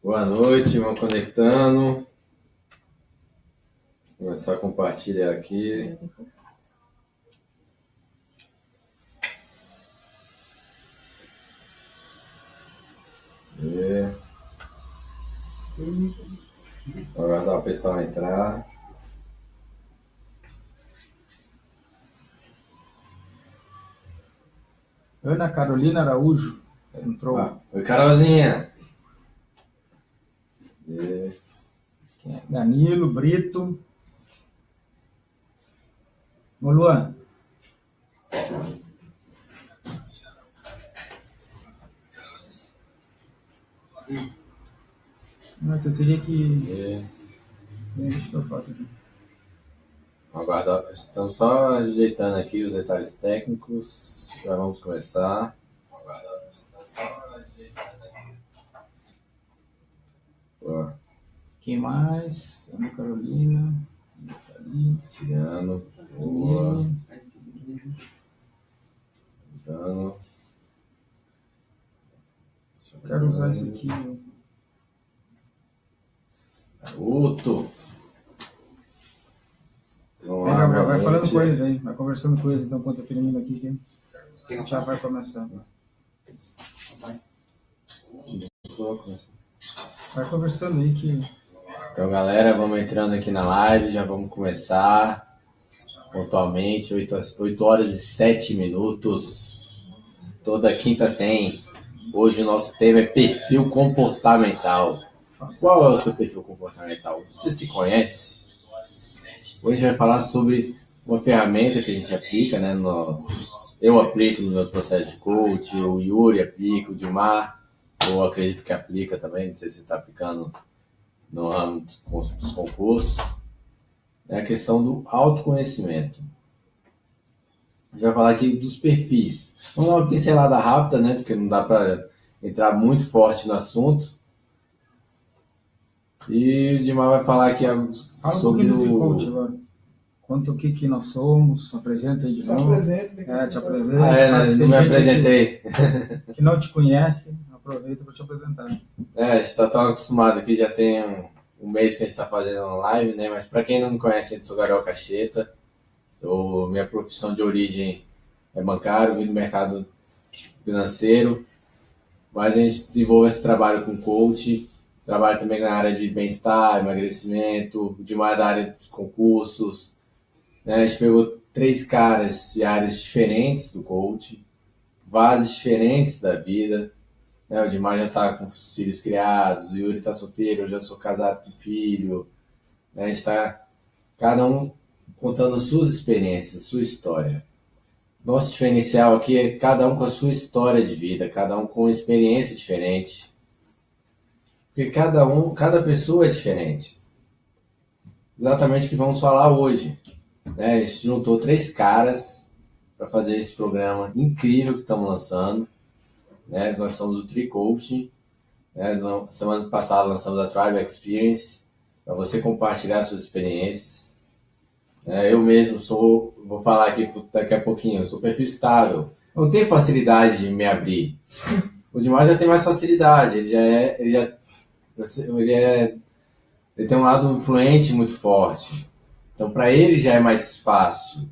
Boa noite, vamos conectando. Vou começar a compartilhar aqui. Vou aguardar o pessoal entrar. Ana Carolina Araújo entrou. Oi, Carolzinha. Danilo Brito. Ô, Luan. Não, eu queria que... Deixa eu foto aqui. Aguardar. Estamos só ajeitando aqui os detalhes técnicos. Já vamos começar. Boa. Quem mais? Ana Carolina. Tirando. Boa. Dando. Quero usar esse aqui. Garoto. Vai falando coisas aí, vai conversando coisas, então enquanto eu termino aqui, que já vai começar. Vai conversando aí que... Então, galera, vamos entrando aqui na live, já vamos começar pontualmente, 8 horas e 7 minutos. Toda quinta tem. Hoje o nosso tema é perfil comportamental. Qual é o seu perfil comportamental? Você se conhece? Hoje a gente vai falar sobre uma ferramenta que a gente aplica, né? Eu aplico nos meus processos de coach, o Yuri aplica, o Dimar, eu acredito que aplica também, não sei se você está aplicando no ramo dos concursos. É a questão do autoconhecimento. A gente vai falar aqui dos perfis. Vamos dar uma pincelada rápida, né? Porque não dá para entrar muito forte no assunto. E o Dimar vai falar aqui sobre do coach agora. Conta o que nós somos, apresenta aí de novo. Te apresenta. Não me apresentei. Que não te conhece, aproveita para te apresentar. A gente está tão acostumado aqui, já tem um mês que a gente está fazendo uma live, né? Mas para quem não me conhece, eu sou Gabriel Cacheta. Minha profissão de origem é bancário, vim do mercado financeiro, mas a gente desenvolve esse trabalho com coach, trabalho também na área de bem-estar, emagrecimento, demais da área de concursos, né? A gente pegou 3 caras de áreas diferentes do coach, fases diferentes da vida, né? O Dimar já está com os filhos criados, o Yuri está solteiro, eu já sou casado com filho, né? A gente está, cada um contando suas experiências, sua história. Nosso diferencial aqui é cada um com a sua história de vida, cada um com uma experiência diferente. Porque cada pessoa é diferente. Exatamente o que vamos falar hoje, né? A gente juntou 3 caras para fazer esse programa incrível que estamos lançando, né? Nós somos o Tri Coaching, né? Semana passada lançamos a Tribe Experience, para você compartilhar suas experiências. Eu mesmo vou falar aqui daqui a pouquinho, eu sou perfil estável. Eu não tenho facilidade de me abrir. O Dimar já tem mais facilidade, ele tem um lado influente muito forte. Então, para ele já é mais fácil.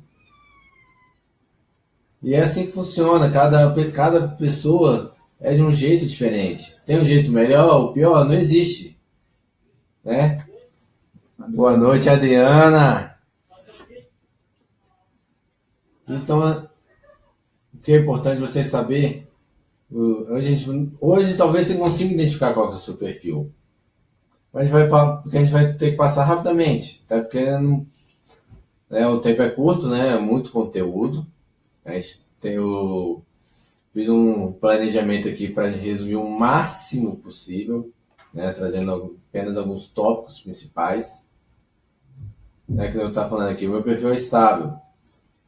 E é assim que funciona, cada pessoa é de um jeito diferente. Tem um jeito melhor ou pior? Não existe. Né? Boa noite, Adriana. Então, o que é importante você saber, hoje talvez você consiga identificar qual é o seu perfil. Mas a gente vai falar, porque a gente vai ter que passar rapidamente, até porque o tempo é curto, né? É muito conteúdo. A gente fiz um planejamento aqui para resumir o máximo possível, né? Trazendo apenas alguns tópicos principais. Que eu estava falando aqui, o meu perfil é estável.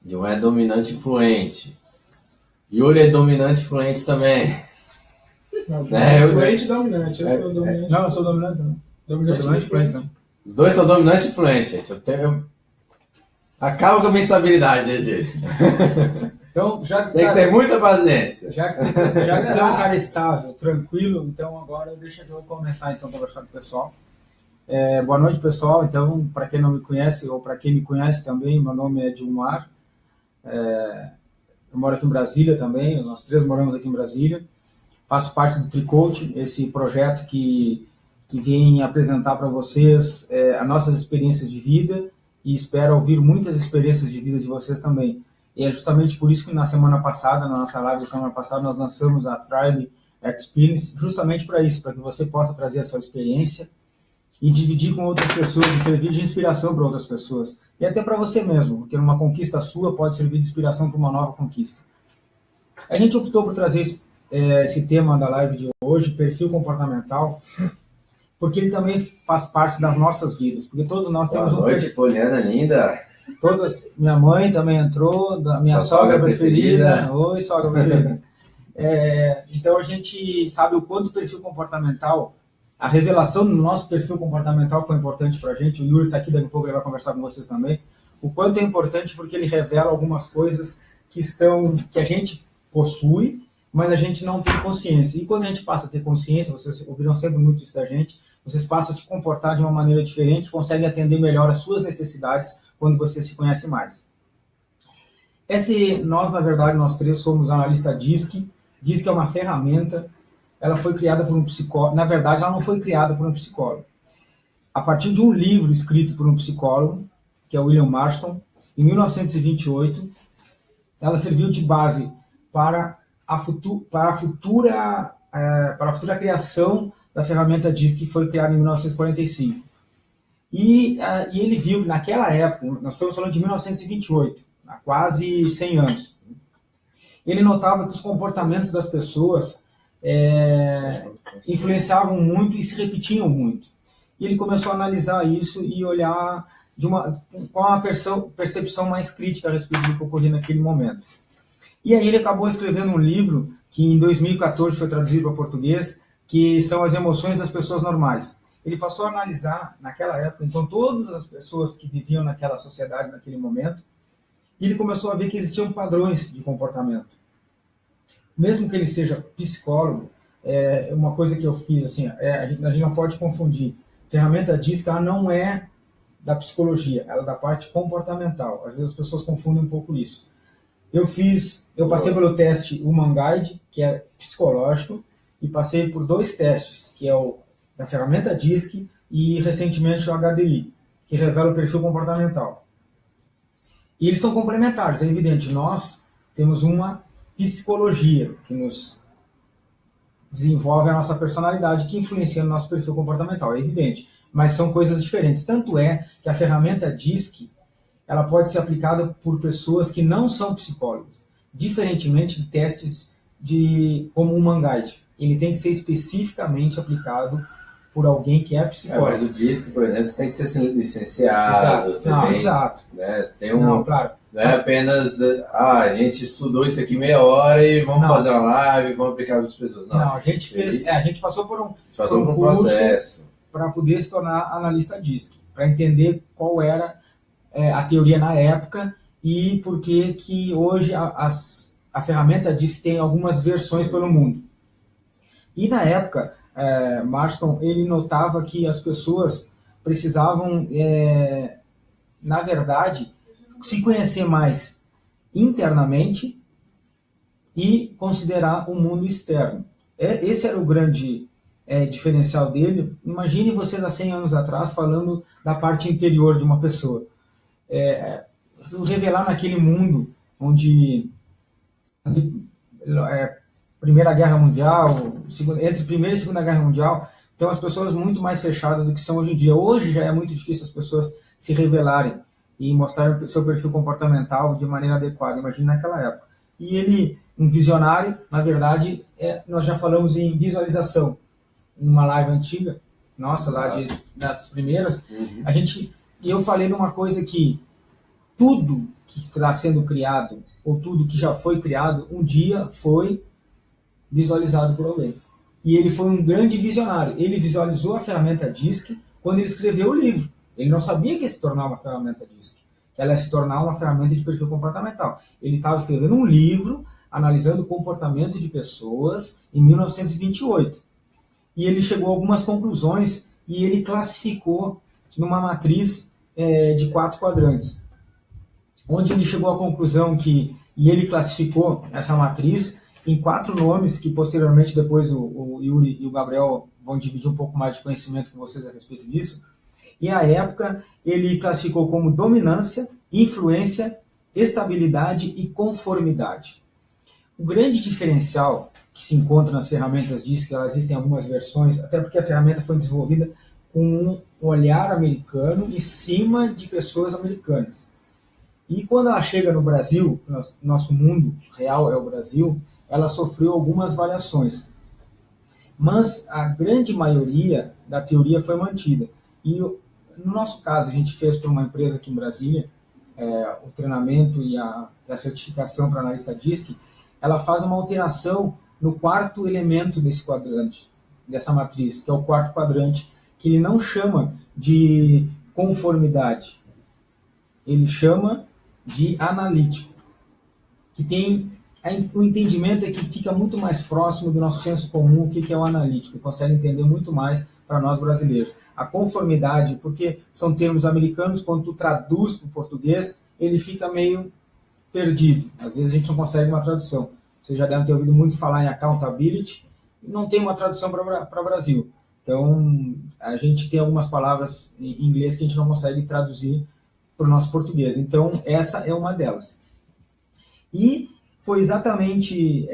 John é dominante e influente. Yuri é dominante e influente também. Não, influente e dominante. Eu sou dominante. Não, eu sou dominante também. Dominante e influente. Os dois são dominantes e influentes, gente. Acaba com a minha estabilidade, né, gente? Então, tem que ter muita paciência. Já que é um cara estável, tranquilo, então agora deixa eu começar então a conversar com o pessoal. Boa noite, pessoal. Então, para quem não me conhece, ou para quem me conhece também, meu nome é Dilmar. Eu moro aqui em Brasília também, nós três moramos aqui em Brasília. Faço parte do Tricoach, esse projeto que vem apresentar para vocês as nossas experiências de vida e espero ouvir muitas experiências de vida de vocês também. E é justamente por isso que na semana passada, na nossa live da semana passada, nós lançamos a Tribe Experience, justamente para isso, para que você possa trazer a sua experiência e dividir com outras pessoas e servir de inspiração para outras pessoas. E até para você mesmo, porque uma conquista sua pode servir de inspiração para uma nova conquista. A gente optou por trazer esse tema da live de hoje, perfil comportamental, porque ele também faz parte das nossas vidas, porque todos nós temos Boa noite, Poliana linda. Minha mãe também entrou, minha sogra preferida. Oi, sogra preferida. Então a gente sabe o quanto o perfil comportamental, a revelação do nosso perfil comportamental foi importante para a gente. O Yuri está aqui, daqui a pouco ele vai conversar com vocês também. O quanto é importante porque ele revela algumas coisas que a gente possui, mas a gente não tem consciência. E quando a gente passa a ter consciência, vocês ouviram sempre muito isso da gente, vocês passam a se comportar de uma maneira diferente, conseguem atender melhor às suas necessidades quando você se conhece mais. Nós, na verdade, nós três somos analista DISC. DISC é uma ferramenta, ela foi criada por um psicólogo. Na verdade, ela não foi criada por um psicólogo. A partir de um livro escrito por um psicólogo, que é o William Marston, em 1928, ela serviu de base para a futura criação da ferramenta DISC, que foi criada em 1945. E ele viu, naquela época, nós estamos falando de 1928, há quase 100 anos, ele notava que os comportamentos das pessoas influenciavam muito e se repetiam muito. E ele começou a analisar isso e olhar com uma percepção mais crítica a respeito do que ocorria naquele momento. E aí ele acabou escrevendo um livro que em 2014 foi traduzido para português, que são As Emoções das Pessoas Normais. Ele passou a analisar, naquela época, então, todas as pessoas que viviam naquela sociedade, naquele momento, e ele começou a ver que existiam padrões de comportamento. Mesmo que ele seja psicólogo, uma coisa que eu fiz, assim, a gente não pode confundir. A ferramenta DISC, ela não é da psicologia, ela é da parte comportamental. Às vezes as pessoas confundem um pouco isso. Eu passei pelo teste Human Guide, que é psicológico, e passei por 2 testes, que é da ferramenta DISC e recentemente o HDI, que revela o perfil comportamental. E eles são complementares, é evidente. Nós temos uma psicologia que nos desenvolve a nossa personalidade, que influencia no nosso perfil comportamental, é evidente. Mas são coisas diferentes. Tanto é que a ferramenta DISC, ela pode ser aplicada por pessoas que não são psicólogos, diferentemente de testes como o Human Guide. Ele tem que ser especificamente aplicado por alguém que é psicólogo. Mas o DISC, por exemplo, você tem que ser licenciado. Exato. Né, claro. Não é apenas, a gente estudou isso aqui meia hora e vamos fazer uma live e vamos aplicar para as pessoas. Não, a gente passou por um processo para poder se tornar analista DISC, para entender qual era a teoria na época e por que hoje a ferramenta DISC tem algumas versões pelo mundo. E na época, Marston, ele notava que as pessoas precisavam, na verdade, se conhecer mais internamente e considerar o mundo externo. Esse era o grande diferencial dele. Imagine vocês há 100 anos atrás falando da parte interior de uma pessoa. Revelar naquele mundo onde Primeira Guerra Mundial, entre Primeira e Segunda Guerra Mundial, tem as pessoas muito mais fechadas do que são hoje em dia. Hoje já é muito difícil as pessoas se revelarem e mostrarem o seu perfil comportamental de maneira adequada. Imagina naquela época. E ele, um visionário, na verdade, nós já falamos em visualização. Numa live antiga, nossa, lá das primeiras, e eu falei de uma coisa que tudo que está sendo criado, ou tudo que já foi criado, um dia foi visualizado por alguém. E ele foi um grande visionário. Ele visualizou a ferramenta DISC quando ele escreveu o livro. Ele não sabia que ia se tornar uma ferramenta DISC. que ela ia se tornar uma ferramenta de perfil comportamental. Ele estava escrevendo um livro analisando o comportamento de pessoas em 1928. E ele chegou a algumas conclusões e ele classificou numa matriz de 4 quadrantes, onde ele chegou à conclusão que, e ele classificou essa matriz em 4 nomes, que posteriormente depois o Yuri e o Gabriel vão dividir um pouco mais de conhecimento com vocês a respeito disso. E à época ele classificou como dominância, influência, estabilidade e conformidade. O grande diferencial que se encontra nas ferramentas DISC, que elas existem algumas versões, até porque a ferramenta foi desenvolvida com um olhar americano em cima de pessoas americanas. E quando ela chega no Brasil, nosso mundo real é o Brasil, ela sofreu algumas variações. Mas a grande maioria da teoria foi mantida. E no nosso caso, a gente fez para uma empresa aqui em Brasília, o treinamento e a certificação para analista DISC, ela faz uma alteração no 4º elemento desse quadrante, dessa matriz, que é o 4º quadrante, que ele não chama de conformidade, ele chama de analítico, que tem o entendimento é que fica muito mais próximo do nosso senso comum, o que é o analítico, consegue entender muito mais para nós brasileiros. A conformidade, porque são termos americanos, quando tu traduz para o português, ele fica meio perdido. Às vezes a gente não consegue uma tradução. Vocês já devem ter ouvido muito falar em accountability, não tem uma tradução para o Brasil. Então, a gente tem algumas palavras em inglês que a gente não consegue traduzir para o nosso português. Então, essa é uma delas. E foi exatamente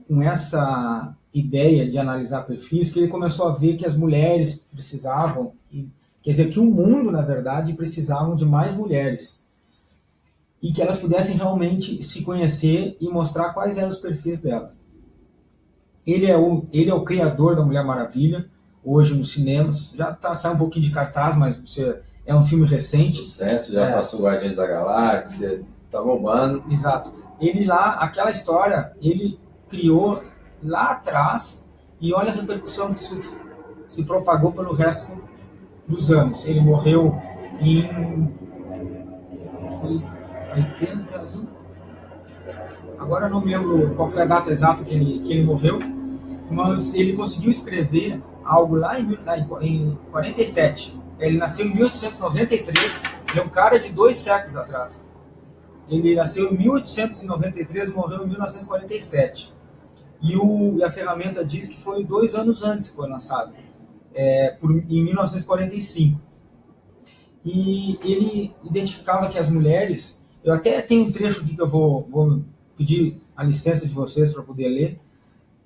com essa ideia de analisar perfis que ele começou a ver que as mulheres precisavam, quer dizer, que o mundo, na verdade, precisavam de mais mulheres. E que elas pudessem realmente se conhecer e mostrar quais eram os perfis delas. Ele é o criador da Mulher Maravilha, hoje nos cinemas, já saiu um pouquinho de cartaz, mas é um filme recente. Sucesso, já passou Guardiões da Galáxia, tá bombando. Exato. Ele lá, aquela história, ele criou lá atrás e olha a repercussão que isso se propagou pelo resto dos anos. Ele morreu em... Foi 80 agora eu não me lembro qual foi a data exata que ele morreu, mas ele conseguiu escrever algo lá em 47. Ele nasceu em 1893, ele é um cara de 2 séculos atrás. Ele nasceu em 1893 e morreu em 1947. E a ferramenta diz que foi 2 anos antes que foi lançado, em 1945. E ele identificava que as mulheres... Eu até tenho um trecho aqui que eu vou pedir a licença de vocês para poder ler,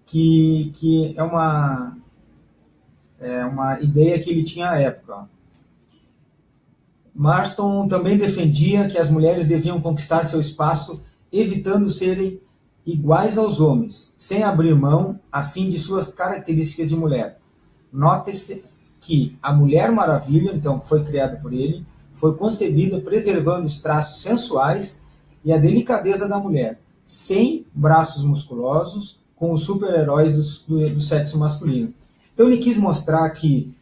que é uma ideia que ele tinha à época. Marston também defendia que as mulheres deviam conquistar seu espaço, evitando serem iguais aos homens, sem abrir mão, assim, de suas características de mulher. Note-se que a Mulher Maravilha, então, que foi criada por ele, foi concebida preservando os traços sensuais e a delicadeza da mulher, sem braços musculosos, com os super-heróis do sexo masculino. Então ele quis mostrar que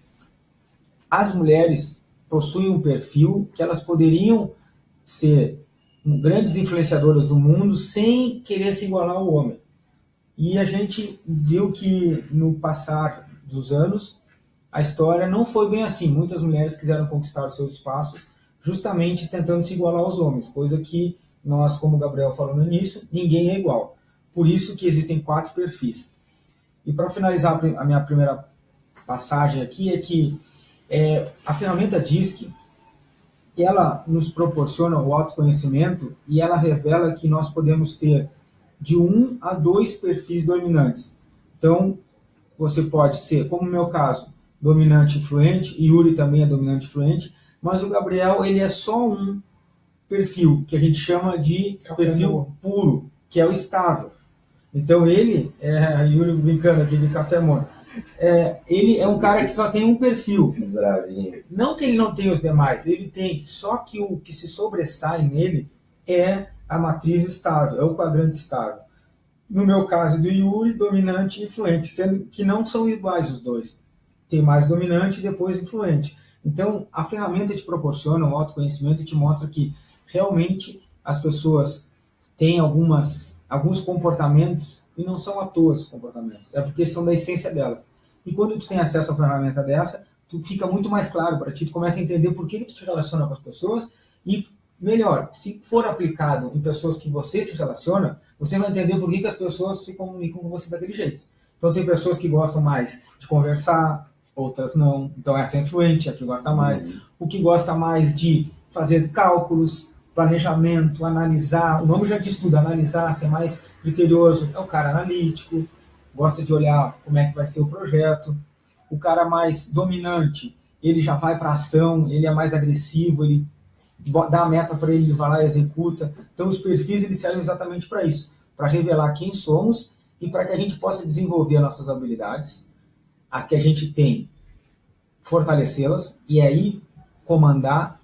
as mulheres possuem um perfil que elas poderiam ser grandes influenciadoras do mundo sem querer se igualar ao homem. E a gente viu que no passar dos anos a história não foi bem assim. Muitas mulheres quiseram conquistar os seus espaços justamente tentando se igualar aos homens, coisa que nós, como o Gabriel falou no início, ninguém é igual. Por isso que existem 4 perfis. E para finalizar a minha primeira passagem aqui, é que a ferramenta DISC, ela nos proporciona o autoconhecimento e ela revela que nós podemos ter de 1 a 2 perfis dominantes. Então, você pode ser, como no meu caso, dominante influente, Yuri também é dominante influente, mas o Gabriel ele é só um perfil, que a gente chama de perfil puro, que é o estável. Então ele, Yuri brincando aqui de café mono, ele é um cara que só tem um perfil. Não que ele não tenha os demais, ele tem, só que o que se sobressai nele é a matriz estável, é o quadrante estável. No meu caso do Yuri, dominante e influente, sendo que não são iguais os dois. Tem mais dominante e depois influente. Então, a ferramenta te proporciona um autoconhecimento e te mostra que realmente as pessoas têm alguns comportamentos e não são à toa esses comportamentos, é porque são da essência delas. E quando tu tem acesso a uma ferramenta dessa, tu fica muito mais claro para ti, tu começa a entender por que tu te relaciona com as pessoas e, melhor, se for aplicado em pessoas que você se relaciona, você vai entender por que as pessoas se comunicam com você daquele jeito. Então tem pessoas que gostam mais de conversar, outras não. Então essa é influente, a que gosta mais. O que gosta mais de fazer cálculos, planejamento, analisar, o nome já diz tudo, analisar, ser mais criterioso, é o cara analítico, gosta de olhar como é que vai ser o projeto. O cara mais dominante, ele já vai para ação, ele é mais agressivo, ele dá a meta para ele, ele vai lá e executa. Então os perfis eles servem exatamente para isso, para revelar quem somos e para que a gente possa desenvolver as nossas habilidades, as que a gente tem, fortalecê-las e aí comandar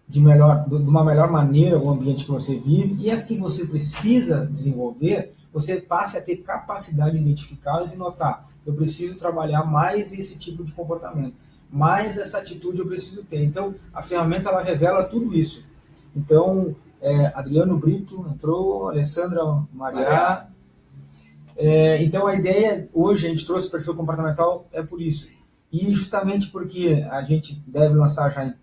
de uma melhor maneira o ambiente que você vive, e as que você precisa desenvolver, você passe a ter capacidade de identificá-las e notar, eu preciso trabalhar mais esse tipo de comportamento, mais essa atitude eu preciso ter. Então, a ferramenta ela revela tudo isso. Então, Adriano Brito entrou, Alessandra Maria. Então, a ideia, hoje, a gente trouxe o perfil comportamental é por isso. E justamente porque a gente deve lançar já,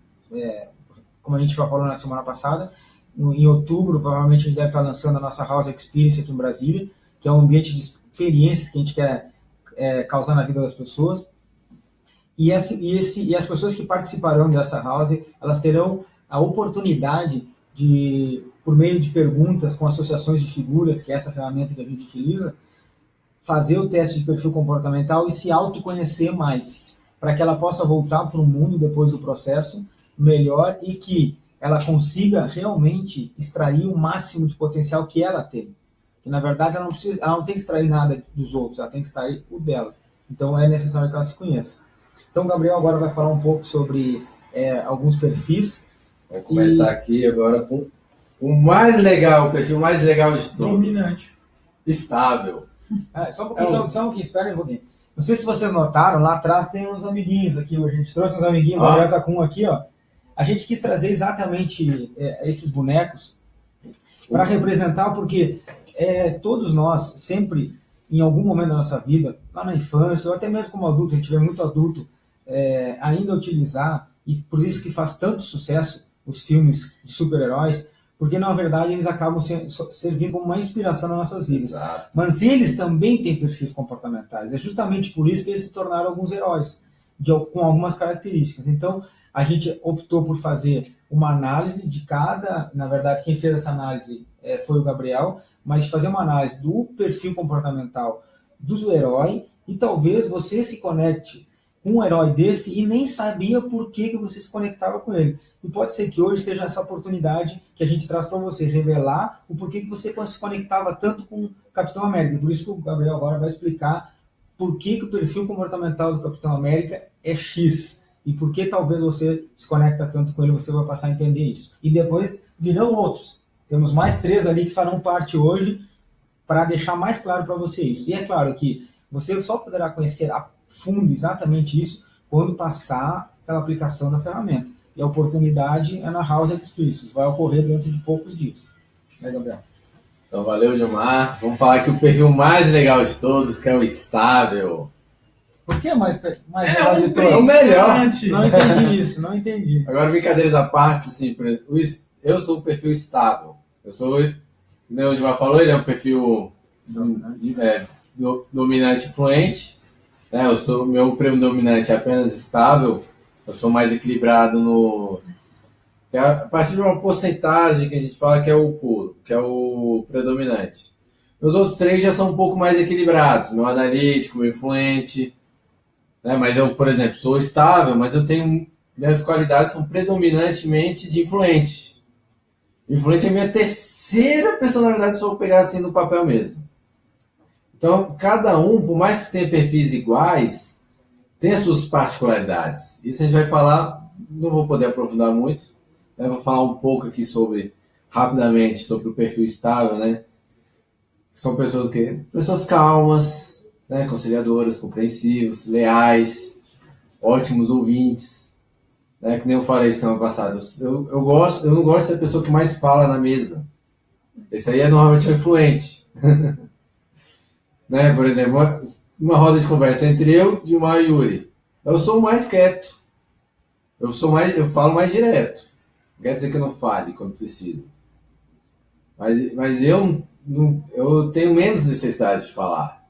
como a gente já falou na semana passada, em outubro, provavelmente a gente deve estar lançando a nossa House Experience aqui em Brasília, que é um ambiente de experiências que a gente quer causar na vida das pessoas. E as pessoas que participarão dessa House, elas terão a oportunidade de, por meio de perguntas com associações de figuras, que é essa ferramenta que a gente utiliza, fazer o teste de perfil comportamental e se autoconhecer mais, para que ela possa voltar para o mundo depois do processo melhor e que ela consiga realmente extrair o máximo de potencial que ela tem. Que na verdade ela não tem que extrair nada dos outros, ela tem que extrair o dela. Então é necessário que ela se conheça. Então o Gabriel agora vai falar um pouco sobre alguns perfis. Vai começar aqui agora com o mais legal, o perfil mais legal de todos. Dominante. Estável. Só um pouquinho, espera aí um pouquinho. Não sei se vocês notaram, lá atrás tem uns amiguinhos aqui, a gente trouxe uns amiguinhos, o Gabriel tá com um aqui, ó. A gente quis trazer exatamente esses bonecos para representar, porque todos nós, sempre, em algum momento da nossa vida, lá na infância, ou até mesmo como adulto, a gente vê muito adulto ainda utilizar, e por isso que faz tanto sucesso os filmes de super-heróis, porque na verdade eles acabam servindo como uma inspiração nas nossas vidas. Exato. Mas eles também têm perfis comportamentais, é justamente por isso que eles se tornaram alguns heróis, com algumas características. Então, a gente optou por fazer uma análise de cada, na verdade quem fez essa análise foi o Gabriel, mas de fazer uma análise do perfil comportamental do herói, e talvez você se conecte com um herói desse e nem sabia por que você se conectava com ele. E pode ser que hoje seja essa oportunidade que a gente traz para você, revelar o porquê que você se conectava tanto com o Capitão América. Por isso que o Gabriel agora vai explicar por que o perfil comportamental do Capitão América é X. E por que talvez você se conecta tanto com ele, você vai passar a entender isso. E depois virão outros. Temos mais 3 ali que farão parte hoje para deixar mais claro para você isso. E é claro que você só poderá conhecer a fundo exatamente isso quando passar pela aplicação da ferramenta. E a oportunidade é na House Experience, vai ocorrer dentro de poucos dias. Gabriel? Então, valeu, Gilmar. Vamos falar aqui o perfil mais legal de todos, que é o estável. Por que mais legal de todos? É o melhor. Não entendi isso, não entendi. Agora, brincadeiras à parte, assim, eu sou o perfil estável. Eu sou, como o Gilmar falou, ele é um perfil dominante influente. Meu prêmio dominante é apenas estável. Eu sou mais equilibrado a partir de uma porcentagem que a gente fala que é o puro, que é o predominante. Os outros 3 já são um pouco mais equilibrados. Meu analítico, meu influente. Mas eu, por exemplo, sou estável, mas eu tenho... Minhas qualidades são predominantemente de influente. Influente é a minha terceira personalidade, se eu pegar assim no papel mesmo. Então, cada um, por mais que tenha perfis iguais, tem as suas particularidades. Isso a gente vai falar, não vou poder aprofundar muito, vou falar um pouco aqui rapidamente sobre o perfil estável, né? São pessoas calmas, conciliadoras, compreensivos, leais, ótimos ouvintes, Né? Que nem eu falei semana passada. Eu não gosto de ser a pessoa que mais fala na mesa. Esse aí é normalmente o influente. Né? Por exemplo, uma roda de conversa entre eu, Dilmar e Yuri. Eu sou o mais quieto. Eu falo mais direto. Não quer dizer que eu não fale quando preciso. Mas eu tenho menos necessidade de falar.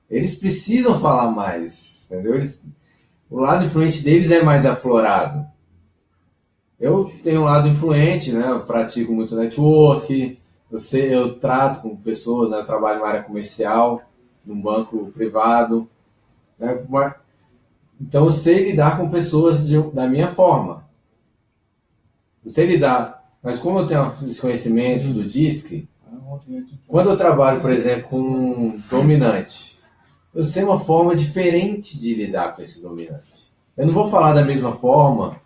Eles precisam falar mais, entendeu? O lado influente deles é mais aflorado. Eu tenho um lado influente, né? Eu pratico muito network, eu trato com pessoas, né? Eu trabalho na área comercial, num banco privado, né? Então eu sei lidar com pessoas da minha forma. Eu sei lidar, mas como eu tenho esse conhecimento do DISC, quando eu trabalho, por exemplo, com um dominante, eu sei uma forma diferente de lidar com esse dominante. Eu não vou falar da mesma forma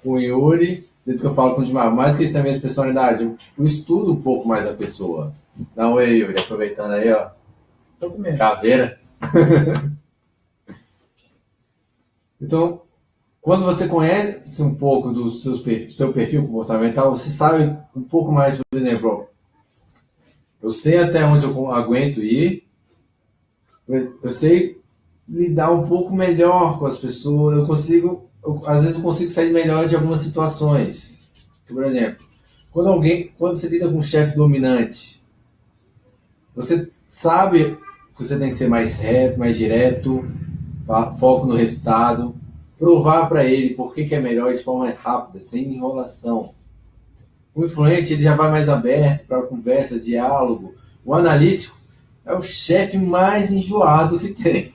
com o Yuri, do que eu falo com o Dimar, mais que isso é a mesma personalidade. Eu estudo um pouco mais a pessoa. Dá um oi, Yuri, aproveitando aí, ó. Tô com medo. Caveira. Então, quando você conhece um pouco do seu perfil comportamental, você sabe um pouco mais, por exemplo, eu sei até onde eu aguento ir, eu sei lidar um pouco melhor com as pessoas, às vezes eu consigo sair melhor de algumas situações. Por exemplo, quando você lida com um chefe dominante, você sabe que você tem que ser mais reto, mais direto, foco no resultado, provar para ele por que é melhor de forma rápida, sem enrolação. O influente ele já vai mais aberto para conversa, diálogo. O analítico é o chefe mais enjoado que tem.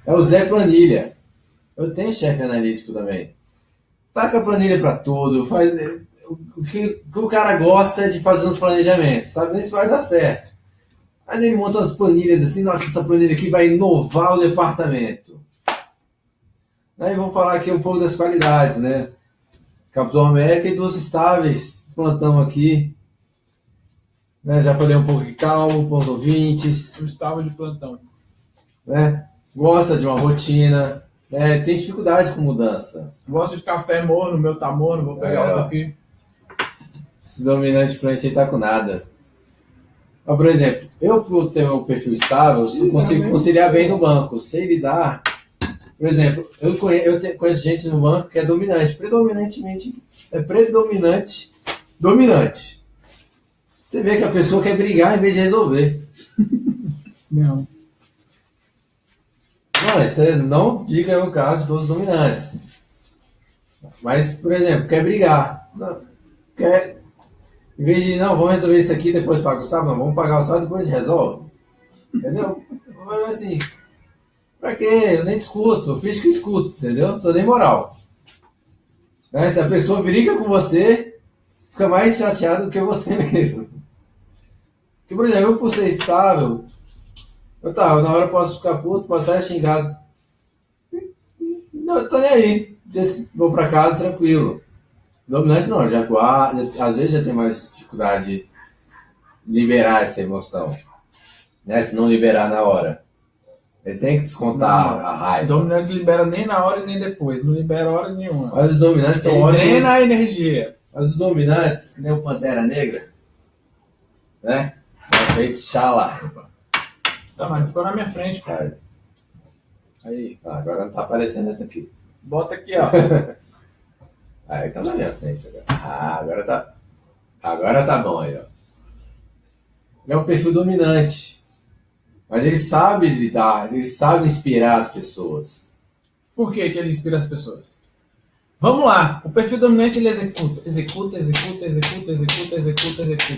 É o Zé Planilha. Eu tenho chefe analítico também. Taca a planilha para tudo. O que o cara gosta é de fazer uns planejamentos. Sabe nem se vai dar certo. Aí ele monta umas planilhas assim. Nossa, essa planilha aqui vai inovar o departamento. Aí vamos falar aqui um pouco das qualidades, né? Capitão América e duas estáveis. Plantão aqui. Né? Já falei um pouco de calmo, com os ouvintes. Eu estava de plantão. Né? Gosta de uma rotina. Tem dificuldade com mudança. Gosto de café morno, meu tá morno, vou pegar outro aqui. Esse dominante frente aí tá com nada. Mas, por exemplo, eu por ter um perfil estável, eu consigo conciliar bem no banco. Sei lidar. Por exemplo, eu conheço gente no banco que é dominante. Dominante. Você vê que a pessoa quer brigar em vez de resolver. Não. Não, isso não diga o caso dos dominantes. Mas, por exemplo, quer brigar. Em vez de, não, vamos resolver isso aqui, depois paga o sábado, não, vamos pagar o sábado, depois a gente resolve. Entendeu? Mas assim, pra quê? Eu nem discuto, eu fiz que escuto, entendeu? Tô nem moral. Né? Se a pessoa briga com você, fica mais chateado do que você mesmo. Porque, por exemplo, eu por ser estável, na hora eu posso ficar puto, posso estar xingado. Não, eu tô nem aí. Vou pra casa tranquilo. Dominante não, às vezes já tem mais dificuldade de liberar essa emoção. Né? Se não liberar na hora. Ele tem que descontar a raiva. O dominante libera nem na hora e nem depois. Não libera hora nenhuma. Mas os dominantes são ótimos. Drena a energia. Mas os dominantes, que nem o Pantera Negra, né? Nossa, aí T'Challa. Tá, mas ficou na minha frente, cara. Aí. Agora não tá aparecendo essa aqui. Bota aqui, ó. Aí tá na minha frente agora. Agora tá bom aí, ó. Ele é um perfil dominante. Mas ele sabe lidar, ele sabe inspirar as pessoas. Por que ele inspira as pessoas? Vamos lá. O perfil dominante ele executa.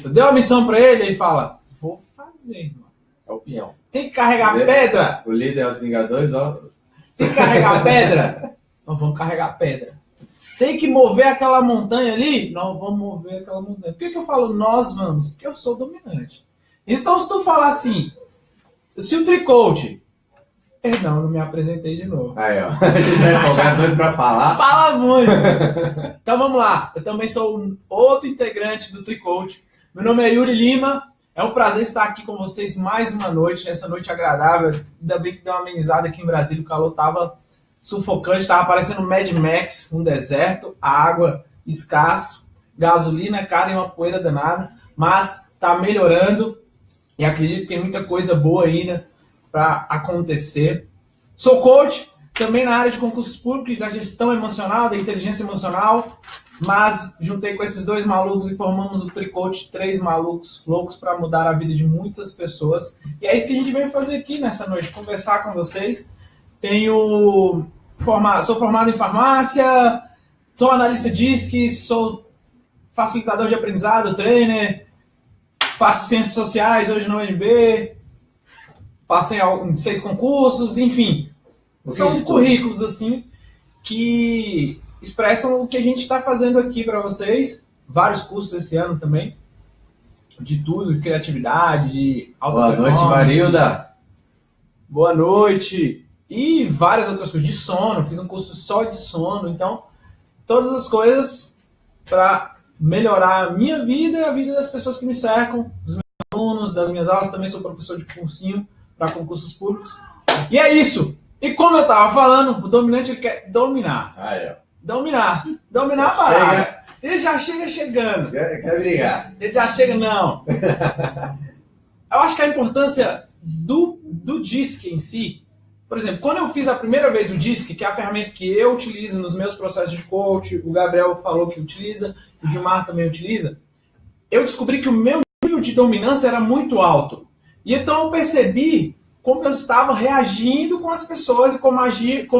Deu a missão pra ele, ele fala, vou fazer, irmão. É o peão. Tem que carregar pedra. O líder é o dos Vingadores, ó. Tem que carregar pedra. Nós vamos carregar pedra. Tem que mover aquela montanha ali? Nós vamos mover aquela montanha. Por que eu falo nós vamos? Porque eu sou dominante. Então, se tu falar assim, se o tricoach... Perdão, não me apresentei de novo. Aí, ó. A gente vai empolgar doido pra falar. Fala muito. Então, vamos lá. Eu também sou um outro integrante do Tricoach. Meu nome é Yuri Lima. É um prazer estar aqui com vocês mais uma noite, essa noite agradável. Ainda bem que deu uma amenizada aqui em Brasília, o calor estava sufocante, estava parecendo Mad Max, um deserto, água escasso, gasolina cara e uma poeira danada, mas está melhorando e acredito que tem muita coisa boa ainda para acontecer. Sou coach, também na área de concursos públicos, da gestão emocional, da inteligência emocional, mas juntei com esses dois malucos e formamos o Tricoach, 3 malucos loucos para mudar a vida de muitas pessoas. E é isso que a gente veio fazer aqui nessa noite, conversar com vocês. Sou formado em farmácia, sou analista DISC, sou facilitador de aprendizado, trainer, faço ciências sociais hoje na UNB, passei em 6 concursos, enfim. São currículos assim que expressam o que a gente está fazendo aqui para vocês. Vários cursos esse ano também, de tudo, de criatividade, de Boa noite, Marilda. Boa noite. E várias outras coisas, de sono, fiz um curso só de sono. Então, todas as coisas para melhorar a minha vida e a vida das pessoas que me cercam, dos meus alunos, das minhas aulas. Também sou professor de cursinho para concursos públicos. E é isso. E como eu estava falando, o dominante ele quer dominar. Dominar a parada. Ele já chega chegando. Quer brigar. Ele já chega, não. Eu acho que a importância do DISC em si, por exemplo, quando eu fiz a primeira vez o DISC, que é a ferramenta que eu utilizo nos meus processos de coach, o Gabriel falou que utiliza, o Gilmar também utiliza, eu descobri que o meu nível de dominância era muito alto. E então eu percebi como eu estava reagindo com as pessoas e como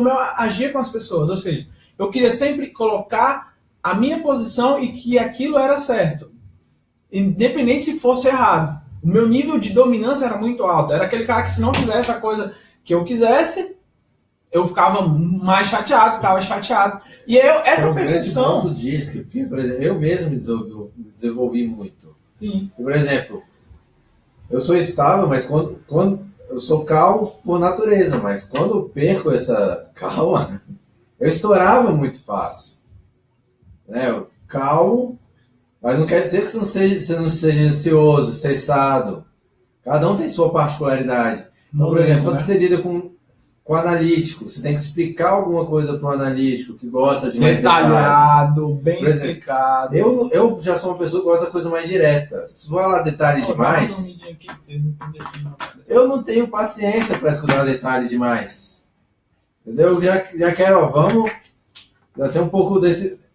eu agia com as pessoas. Ou seja, eu queria sempre colocar a minha posição e que aquilo era certo, independente se fosse errado. O meu nível de dominância era muito alto. Era aquele cara que se não fizesse a coisa que eu quisesse, eu ficava mais chateado, E essa percepção... do DISC, porque, por exemplo, eu mesmo me desenvolvi muito. Sim. Por exemplo, eu sou estável, mas quando eu sou calmo por natureza, mas quando eu perco essa calma, eu estourava muito fácil. Né? Eu calmo, mas não quer dizer que você não seja ansioso, estressado. Cada um tem sua particularidade. Então, por exemplo, quando você lida com analítico, você tem que explicar alguma coisa para o analítico que gosta de mais detalhado, detalhes. bem explicado. Eu já sou uma pessoa que gosta da coisa mais direta. Se falar detalhes demais, eu não tenho paciência para escutar detalhes demais. Entendeu? Eu já quero, já tem um pouco desse...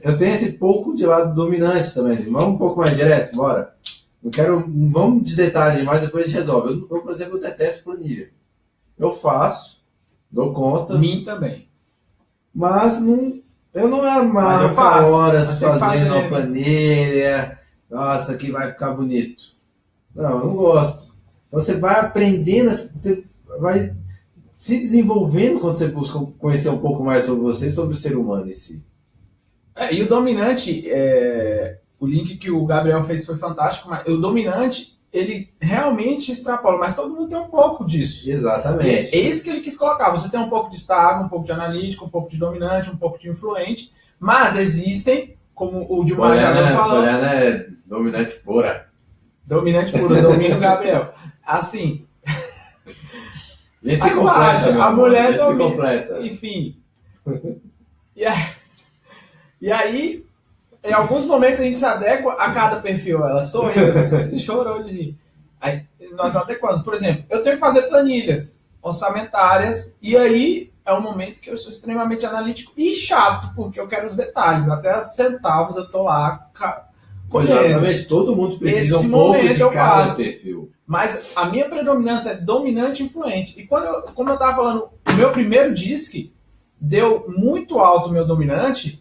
Eu tenho esse pouco de lado dominante também. Vamos um pouco mais direto, bora. Vamos de detalhes demais, depois a gente resolve. Eu, por exemplo, detesto planilha. Eu faço, dou conta. Mim também. Mas eu não amarro horas fazendo uma planilha. Nossa, aqui vai ficar bonito. Não, eu não gosto. Então você vai aprendendo, você vai se desenvolvendo quando você busca conhecer um pouco mais sobre você e sobre o ser humano em si. E o dominante, o link que o Gabriel fez foi fantástico, mas o dominante, ele realmente extrapola, mas todo mundo tem um pouco disso. Exatamente. É isso que ele quis colocar. Você tem um pouco de estável, um pouco de analítico, um pouco de dominante, um pouco de influente, mas existem, como o Dilmar já falou... Poliana é dominante pura. Dominante pura, domina o Gabriel. Assim... A gente se completa, a mulher se completa. Enfim. E aí, em alguns momentos a gente se adequa a cada perfil. Ela sorriu, chorou de rir. Aí nós adequamos. Por exemplo, eu tenho que fazer planilhas orçamentárias e aí é um momento que eu sou extremamente analítico e chato, porque eu quero os detalhes. Até centavos eu tô lá colhendo. Exatamente, todo mundo precisa um pouco de cada perfil. Mas a minha predominância é dominante e influente. E como eu estava falando, o meu primeiro DISC deu muito alto o meu dominante.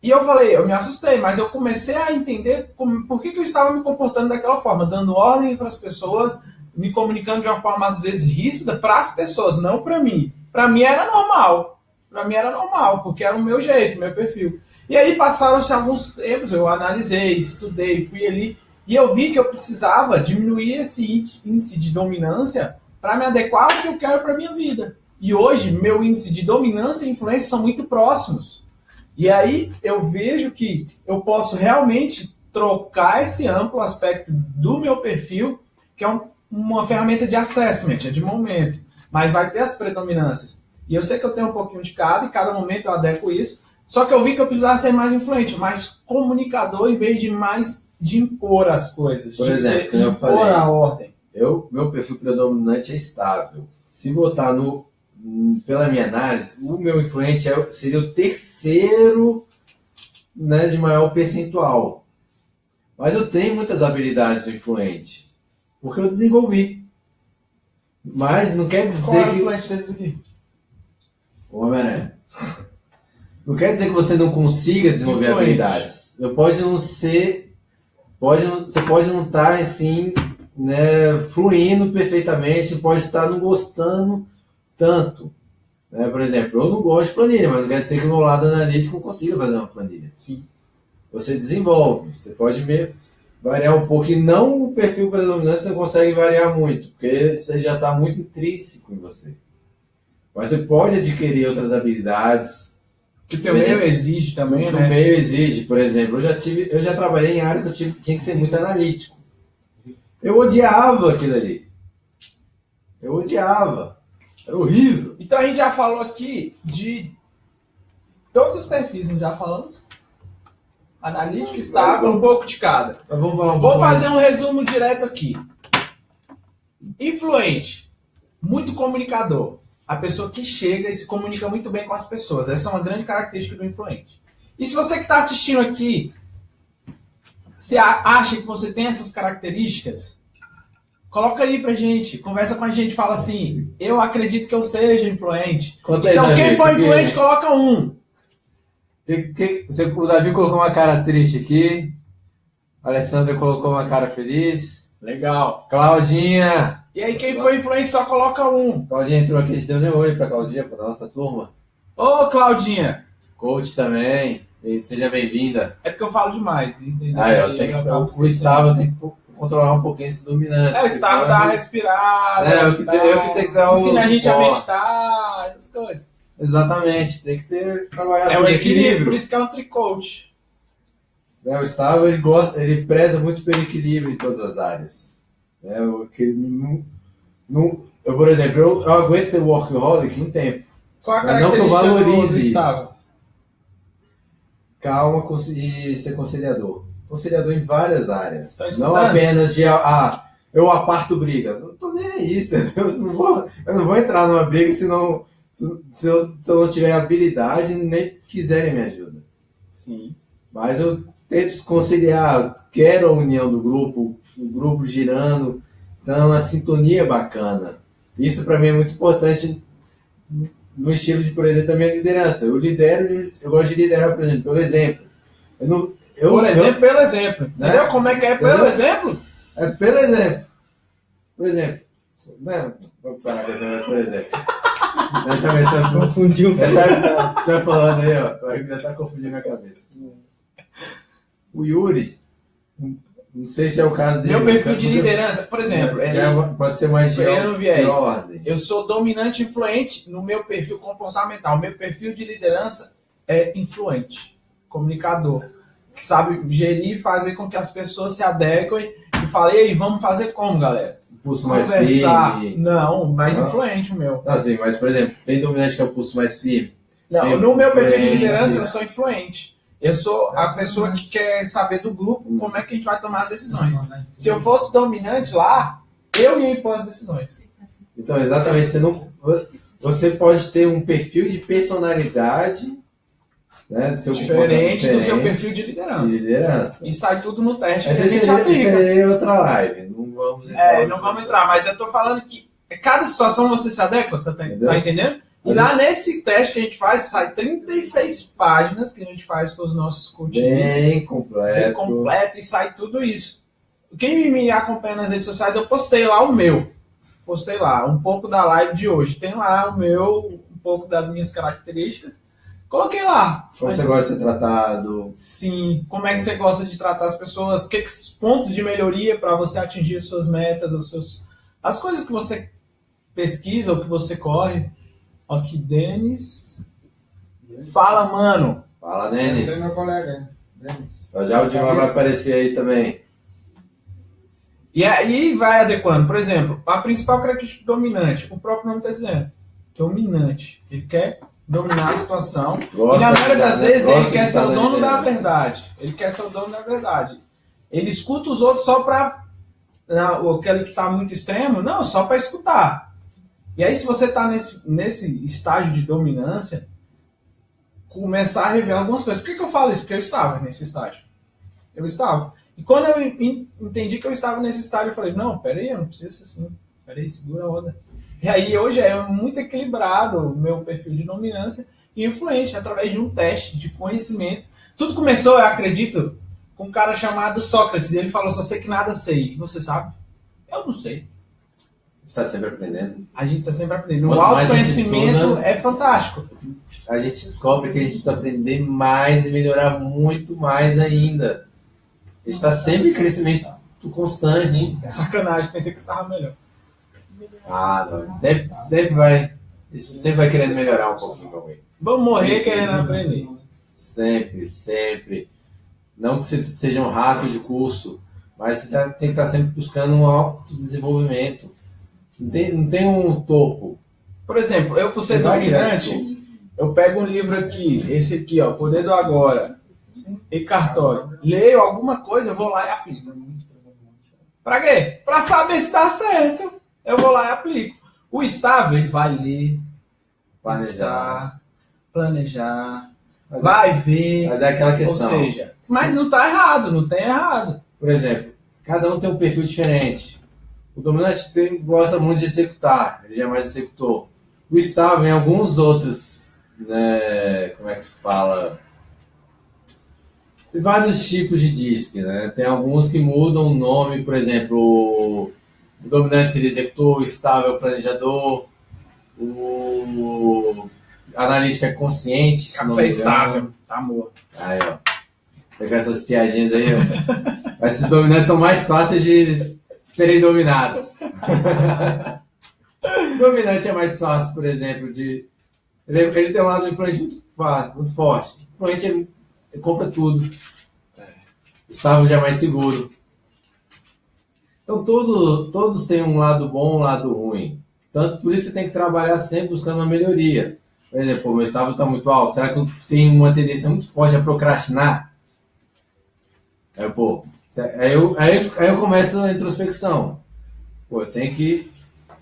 E eu falei, eu me assustei, mas eu comecei a entender por que eu estava me comportando daquela forma, dando ordem para as pessoas, me comunicando de uma forma às vezes ríspida para as pessoas, não para mim. Para mim era normal. Porque era o meu jeito, o meu perfil. E aí passaram-se alguns tempos, eu analisei, estudei, fui ali, e eu vi que eu precisava diminuir esse índice de dominância para me adequar ao que eu quero para a minha vida. E hoje, meu índice de dominância e influência são muito próximos. E aí eu vejo que eu posso realmente trocar esse amplo aspecto do meu perfil, que é uma ferramenta de assessment, é de momento, mas vai ter as predominâncias. E eu sei que eu tenho um pouquinho de cada, e cada momento eu adequo isso. Só que eu vi que eu precisava ser mais influente, mais comunicador, em vez de impor as coisas. Por exemplo, de impor a ordem. Meu perfil predominante é estável. Se botar pela minha análise, o meu influente seria o terceiro, né, de maior percentual. Mas eu tenho muitas habilidades do influente, porque eu desenvolvi. Mas não quer dizer Qual é o que... influente desse aqui? O Homem-Aranha. Não quer dizer que você não consiga desenvolver Influente. habilidades. Você pode não estar assim, né, fluindo perfeitamente, pode estar não gostando tanto. Né? Por exemplo, eu não gosto de planilha, mas não quer dizer que o meu lado analítico não consiga fazer uma planilha. Sim. Você desenvolve, você pode variar um pouco, e não o perfil predominante você consegue variar muito, porque você já está muito intrínseco em você. Mas você pode adquirir outras habilidades. Que o teu meio exige também, que né? O meio exige, por exemplo. Eu já trabalhei em área que eu tinha que ser muito analítico. Eu odiava aquilo ali. Eu odiava. Era horrível. Então a gente já falou aqui de todos os perfis, não já falamos? Analítico, estável, um pouco de cada. Mas vamos falar Vou fazer um resumo direto aqui. Influente, muito comunicador. A pessoa que chega e se comunica muito bem com as pessoas. Essa é uma grande característica do influente. E se você que está assistindo aqui, você acha que você tem essas características, coloca aí pra gente, conversa com a gente, fala assim, eu acredito que eu seja influente. Conta aí, Então Davi, quem for influente, coloca um. O Davi colocou uma cara triste aqui. A Alessandra colocou uma cara feliz. Legal. Claudinha. E aí quem for influente só coloca um. Claudinha entrou aqui, a gente deu nem oi pra Claudinha, pra nossa turma. Ô, Claudinha. Coach também. Seja bem-vinda. É porque eu falo demais, entendeu? O Gustavo tem que controlar um pouquinho esse dominante. O Gustavo dá uma respirada. Eu que tenho que dar um ensina a gente a suporte. meditar, essas coisas. Exatamente, tem que trabalhar É com o equilíbrio, por isso que é um tricoach. O Gustavo, ele preza muito pelo equilíbrio em todas as áreas. Por exemplo, eu aguento ser workaholic um tempo. Qual a Mas não que eu característica valorize do Gustavo? isso. Calma e ser conciliador. Conciliador em várias áreas. Tá Não apenas de eu aparto briga. Não tô nem aí, entendeu? Eu não vou entrar numa briga se eu não tiver habilidade nem quiserem me ajuda. Sim. Mas eu tento conciliar, quero a união do grupo, o grupo girando, então a sintonia é bacana. Isso para mim é muito importante no estilo de, por exemplo, da minha liderança. Eu gosto de liderar, por exemplo, pelo exemplo. Pelo exemplo. Entendeu como é que é pelo exemplo? É pelo exemplo. Por exemplo. Não, vamos parar com essa, por exemplo. Deixa eu ver se eu Confundiu. Você vai falando aí, ó. Já tá confundindo minha cabeça. O Yuri, não sei se é o caso dele. Meu perfil de liderança, por exemplo, pode ser mais de ordem. Eu sou dominante e influente no meu perfil comportamental. Meu perfil de liderança é influente, comunicador, que sabe gerir e fazer com que as pessoas se adequem e falem, ei, vamos fazer como, galera? Pulso mais firme. Não, mais influente o meu. Não, sim, mas, por exemplo, tem dominante que é o pulso mais firme. Não, no meu perfil de liderança eu sou influente. Eu sou a pessoa que quer saber do grupo como é que a gente vai tomar as decisões. Se eu fosse dominante lá, eu ia impor as decisões. Então, exatamente, você pode ter um perfil de personalidade, né, do seu diferente do seu perfil de liderança. E sai tudo no teste. Essa seria outra live. Não vamos entrar, mas eu tô falando que cada situação você se adequa, tá entendendo? E lá nesse teste que a gente faz, sai 36 páginas que a gente faz com os nossos coaches. Bem completo. E sai tudo isso. Quem me acompanha nas redes sociais, eu postei lá o meu. Postei lá um pouco da live de hoje. Tem lá o meu, um pouco das minhas características. Coloquei lá. Como você gosta de ser tratado? Sim. Como é que você gosta de tratar as pessoas? Que pontos de melhoria para você atingir as suas metas, as coisas que você pesquisa ou que você corre. Aqui, Denis. Fala, mano. Fala, Denis. Esse é meu colega. Denis. Já o Dilma vai aparecer aí também. E aí vai adequando. Por exemplo, a principal característica dominante, o próprio nome está dizendo. dominante. Ele quer dominar a situação. Gosta e na maioria das vezes ele quer ser o de dono da liderança. verdade. Ele quer ser o dono da verdade. Ele escuta os outros só para aquele que está muito extremo, não, só para escutar. E aí se você está nesse estágio de dominância, começar a revelar algumas coisas. Por que eu falo isso? Porque eu estava nesse estágio. Eu estava. E quando eu entendi que eu estava nesse estágio, eu falei, não, peraí, eu não preciso ser assim. Peraí, segura a onda. E aí hoje é muito equilibrado o meu perfil de dominância e influente, através de um teste de conhecimento. Tudo começou, eu acredito, com um cara chamado Sócrates. E ele falou, só sei que nada sei. E você sabe? Eu não sei. Está sempre aprendendo. A gente está sempre aprendendo. O Quanto mais a gente autoconhecimento estuda, é fantástico. A gente descobre que a gente precisa aprender mais e melhorar muito mais ainda. A gente está sempre em crescimento constante. Sacanagem, pensei que estava melhor. Ah, não. Sempre vai querendo melhorar um pouquinho também. Vamos morrer querendo aprender. Sempre. Não que você seja um rato de curso, mas você tem que estar sempre buscando um autodesenvolvimento. Não tem um topo. Por exemplo, eu por ser Você vai criar esse dominante, eu pego um livro aqui, esse aqui, ó, Poder do Agora, Eckhart Tolle. Leio alguma coisa, eu vou lá e aplico. Pra quê? Pra saber se tá certo. Eu vou lá e aplico. O estável, ele vai ler, planejar, vai ver. Mas é aquela questão. Ou seja, mas não tá errado, não tem errado. Por exemplo, cada um tem um perfil diferente. O dominante gosta muito de executar, ele já é mais executor. O estável, em alguns outros, né, como é que se fala? Tem vários tipos de DISC, né? Tem alguns que mudam o nome, por exemplo, o dominante seria executor, o estável é o planejador, o analítico é consciente. se não Café me engano. estável, tá amor. Aí, ó. Pegar essas piadinhas aí, ó. Esses dominantes são mais fáceis de serem dominados. O dominante é mais fácil, por exemplo, de... Ele tem um lado influente muito forte. O influente ele compra tudo. O estável já é mais seguro. Então todos têm um lado bom e um lado ruim. Tanto por isso você tem que trabalhar sempre buscando uma melhoria. Por exemplo, o meu estável está muito alto. Será que eu tenho uma tendência muito forte a procrastinar? Aí eu começo a introspecção. Pô, eu tenho que...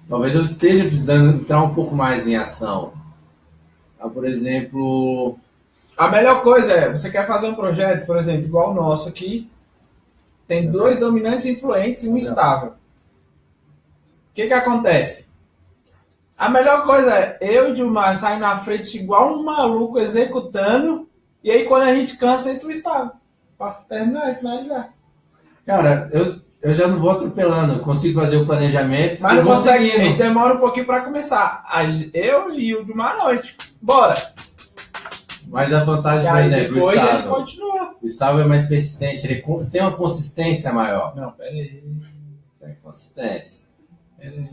Talvez eu esteja precisando entrar um pouco mais em ação. Por exemplo... A melhor coisa é, você quer fazer um projeto, por exemplo, igual o nosso aqui, tem 2 dominantes influentes e um estável. O que acontece? A melhor coisa é, eu e o Dilmar sair na frente igual um maluco executando, e aí quando a gente cansa, entra o estável. Pra terminar e finalizar. Cara, eu já não vou atropelando, eu consigo fazer o planejamento. Mas não vou consegue, seguindo. demora um pouquinho pra começar. Eu e o Dilmar à noite. Bora! Mas a vantagem, E por aí exemplo, depois ele continua. o estável é mais persistente, ele tem uma consistência maior. Não, pera aí. Tem consistência. Pera aí.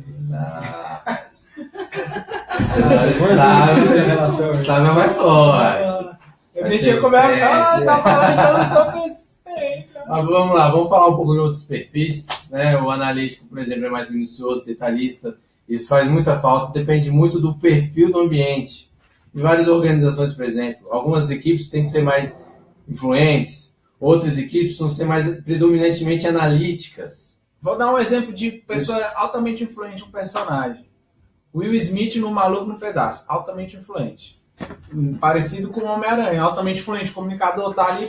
O estável é mais forte. Eu mexi com a minha... tá falando que eu não sou persistente. Mas vamos lá, vamos falar um pouco de outros perfis. Né? O analítico, por exemplo, é mais minucioso, detalhista. Isso faz muita falta, depende muito do perfil do ambiente. Em várias organizações, por exemplo, algumas equipes têm que ser mais influentes, outras equipes precisam ser mais predominantemente analíticas. Vou dar um exemplo de pessoa altamente influente, um personagem. Will Smith no Maluco no Pedaço, altamente influente. Parecido com o Homem-Aranha, altamente influente, comunicador, tá ali,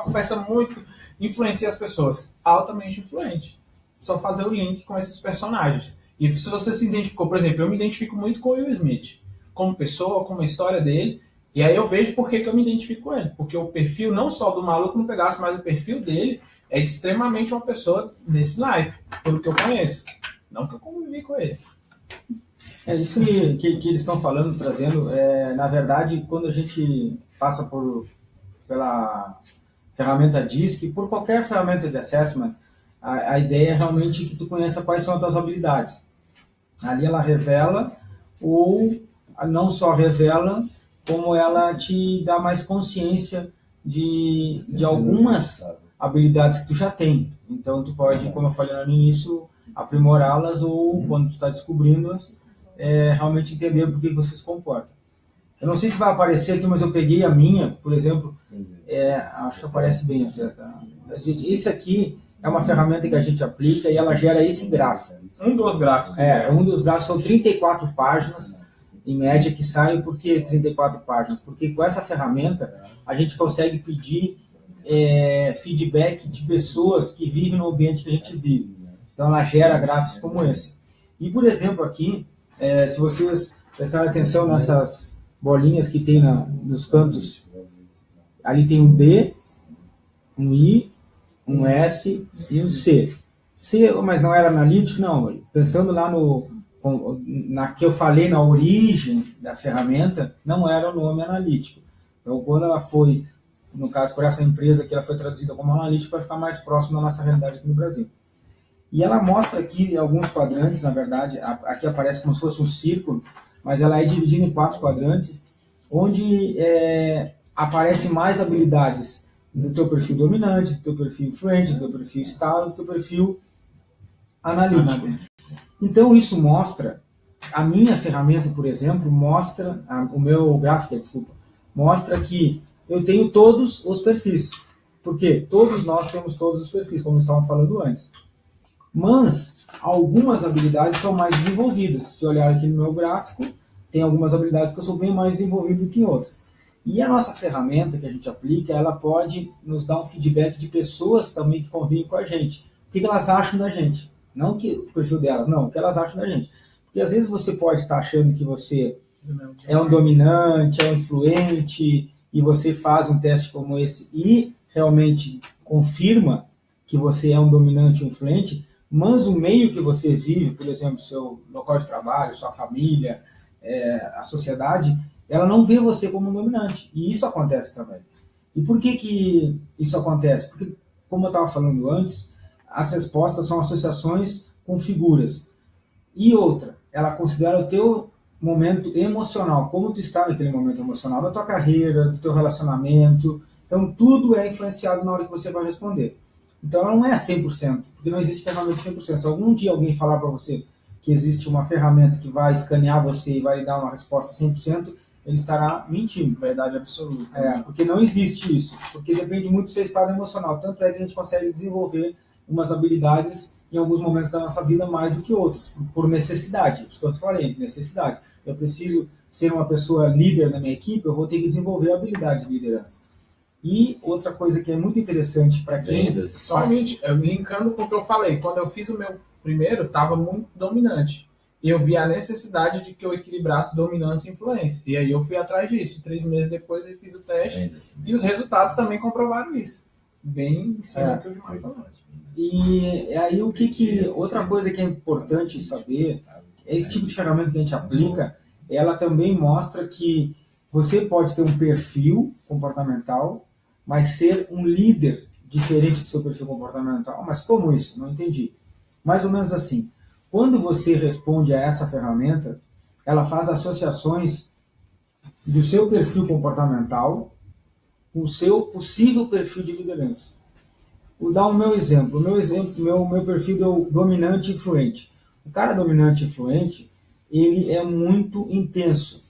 conversa muito, influencia as pessoas. Altamente influente. Só fazer o link com esses personagens. E se você se identificou, por exemplo, eu me identifico muito com o Will Smith, como pessoa, como a história dele, e aí eu vejo por que eu me identifico com ele. Porque o perfil, não só do Maluco no Pedaço, mas o perfil dele é extremamente uma pessoa desse naipe, pelo que eu conheço. Não que eu convivi com ele. É isso que eles estão falando, trazendo. Na verdade, quando a gente passa pela ferramenta DISC, por qualquer ferramenta de assessment, a ideia é realmente que tu conheça quais são as tuas habilidades. Ali ela revela, ou não só revela, como ela te dá mais consciência de algumas habilidades que tu já tem. Então tu pode, como eu falei no início, aprimorá-las, ou quando tu está descobrindo-as, realmente entender por que você se comporta. Eu não sei se vai aparecer aqui, mas eu peguei a minha, por exemplo, acho que aparece bem até. Tá? Isso aqui é uma ferramenta que a gente aplica e ela gera esse gráfico. Um dos gráficos. Um dos gráficos são 34 páginas, em média, que saem. Por que 34 páginas? Porque com essa ferramenta a gente consegue pedir feedback de pessoas que vivem no ambiente que a gente vive. Então ela gera gráficos como esse. E, por exemplo, aqui, se vocês prestarem atenção nessas bolinhas que tem nos cantos, ali tem um D, um I, um S e um C. C, mas não era analítico? Não. Pensando lá na que eu falei, na origem da ferramenta, não era o nome analítico. Então, quando ela foi, no caso, por essa empresa que ela foi traduzida como analítico, para ficar mais próximo da nossa realidade aqui no Brasil. E ela mostra aqui alguns quadrantes, na verdade, aqui aparece como se fosse um círculo, mas ela é dividida em 4 quadrantes, onde aparecem mais habilidades do teu perfil dominante, do teu perfil influente, do teu perfil estável, do teu perfil analítico. Então isso mostra, a minha ferramenta, por exemplo, mostra, o meu gráfico, mostra que eu tenho todos os perfis. Porque todos nós temos todos os perfis, como estavam falando antes. Mas algumas habilidades são mais desenvolvidas. Se olhar aqui no meu gráfico, tem algumas habilidades que eu sou bem mais desenvolvido do que em outras. E a nossa ferramenta que a gente aplica, ela pode nos dar um feedback de pessoas também que convivem com a gente. O que elas acham da gente? Não que o perfil delas, não, o que elas acham da gente. Porque às vezes você pode estar achando que você é um dominante, é um influente, e você faz um teste como esse e realmente confirma que você é um dominante ou influente, mas o meio que você vive, por exemplo, seu local de trabalho, sua família, a sociedade, ela não vê você como um dominante. E isso acontece também. E por que isso acontece? Porque, como eu estava falando antes, as respostas são associações com figuras. E outra, ela considera o teu momento emocional, como tu está naquele momento emocional, da tua carreira, do teu relacionamento. Então, tudo é influenciado na hora que você vai responder. Então, ela não é 100%, porque não existe ferramenta 100%. Se algum dia alguém falar para você que existe uma ferramenta que vai escanear você e vai lhe dar uma resposta 100%, ele estará mentindo. Verdade absoluta. Porque não existe isso. Porque depende muito do seu estado emocional. Tanto é que a gente consegue desenvolver umas habilidades em alguns momentos da nossa vida mais do que outros, por necessidade. Isso que eu falei, necessidade. Eu preciso ser uma pessoa líder na minha equipe, eu vou ter que desenvolver a habilidade de liderança. E outra coisa que é muito interessante para quem... Somente, linkando com o que eu falei, quando eu fiz o meu primeiro, estava muito dominante. E eu vi a necessidade de que eu equilibrasse dominância e influência. E aí eu fui atrás disso. 3 meses depois eu fiz o teste e os resultados também comprovaram isso. Bem em cima do que o Gilmar falou. E aí outra coisa que é importante saber, esse tipo de ferramenta que a gente aplica, ela também mostra que você pode ter um perfil comportamental, mas ser um líder diferente do seu perfil comportamental. Mas como isso? Não entendi. Mais ou menos assim. Quando você responde a essa ferramenta, ela faz associações do seu perfil comportamental com o seu possível perfil de liderança. Vou dar o meu exemplo. Meu perfil é dominante e influente. O cara dominante e influente, ele é muito intenso.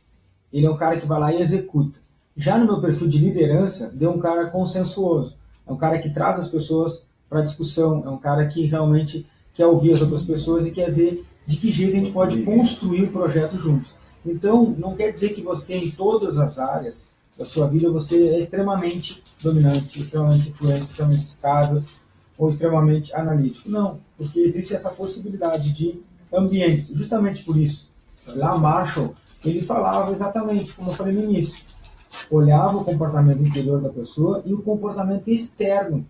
Ele é um cara que vai lá e executa. Já no meu perfil de liderança, deu um cara consensuoso. É um cara que traz as pessoas para discussão. É um cara que realmente quer ouvir as outras pessoas e quer ver de que jeito a gente pode construir o projeto juntos. Então, não quer dizer que você, em todas as áreas da sua vida, você é extremamente dominante, extremamente influente, extremamente estável ou extremamente analítico. Não, porque existe essa possibilidade de ambientes. Justamente por isso, lá Marshall, ele falava exatamente, como eu falei no início, olhava o comportamento interior da pessoa e o comportamento externo,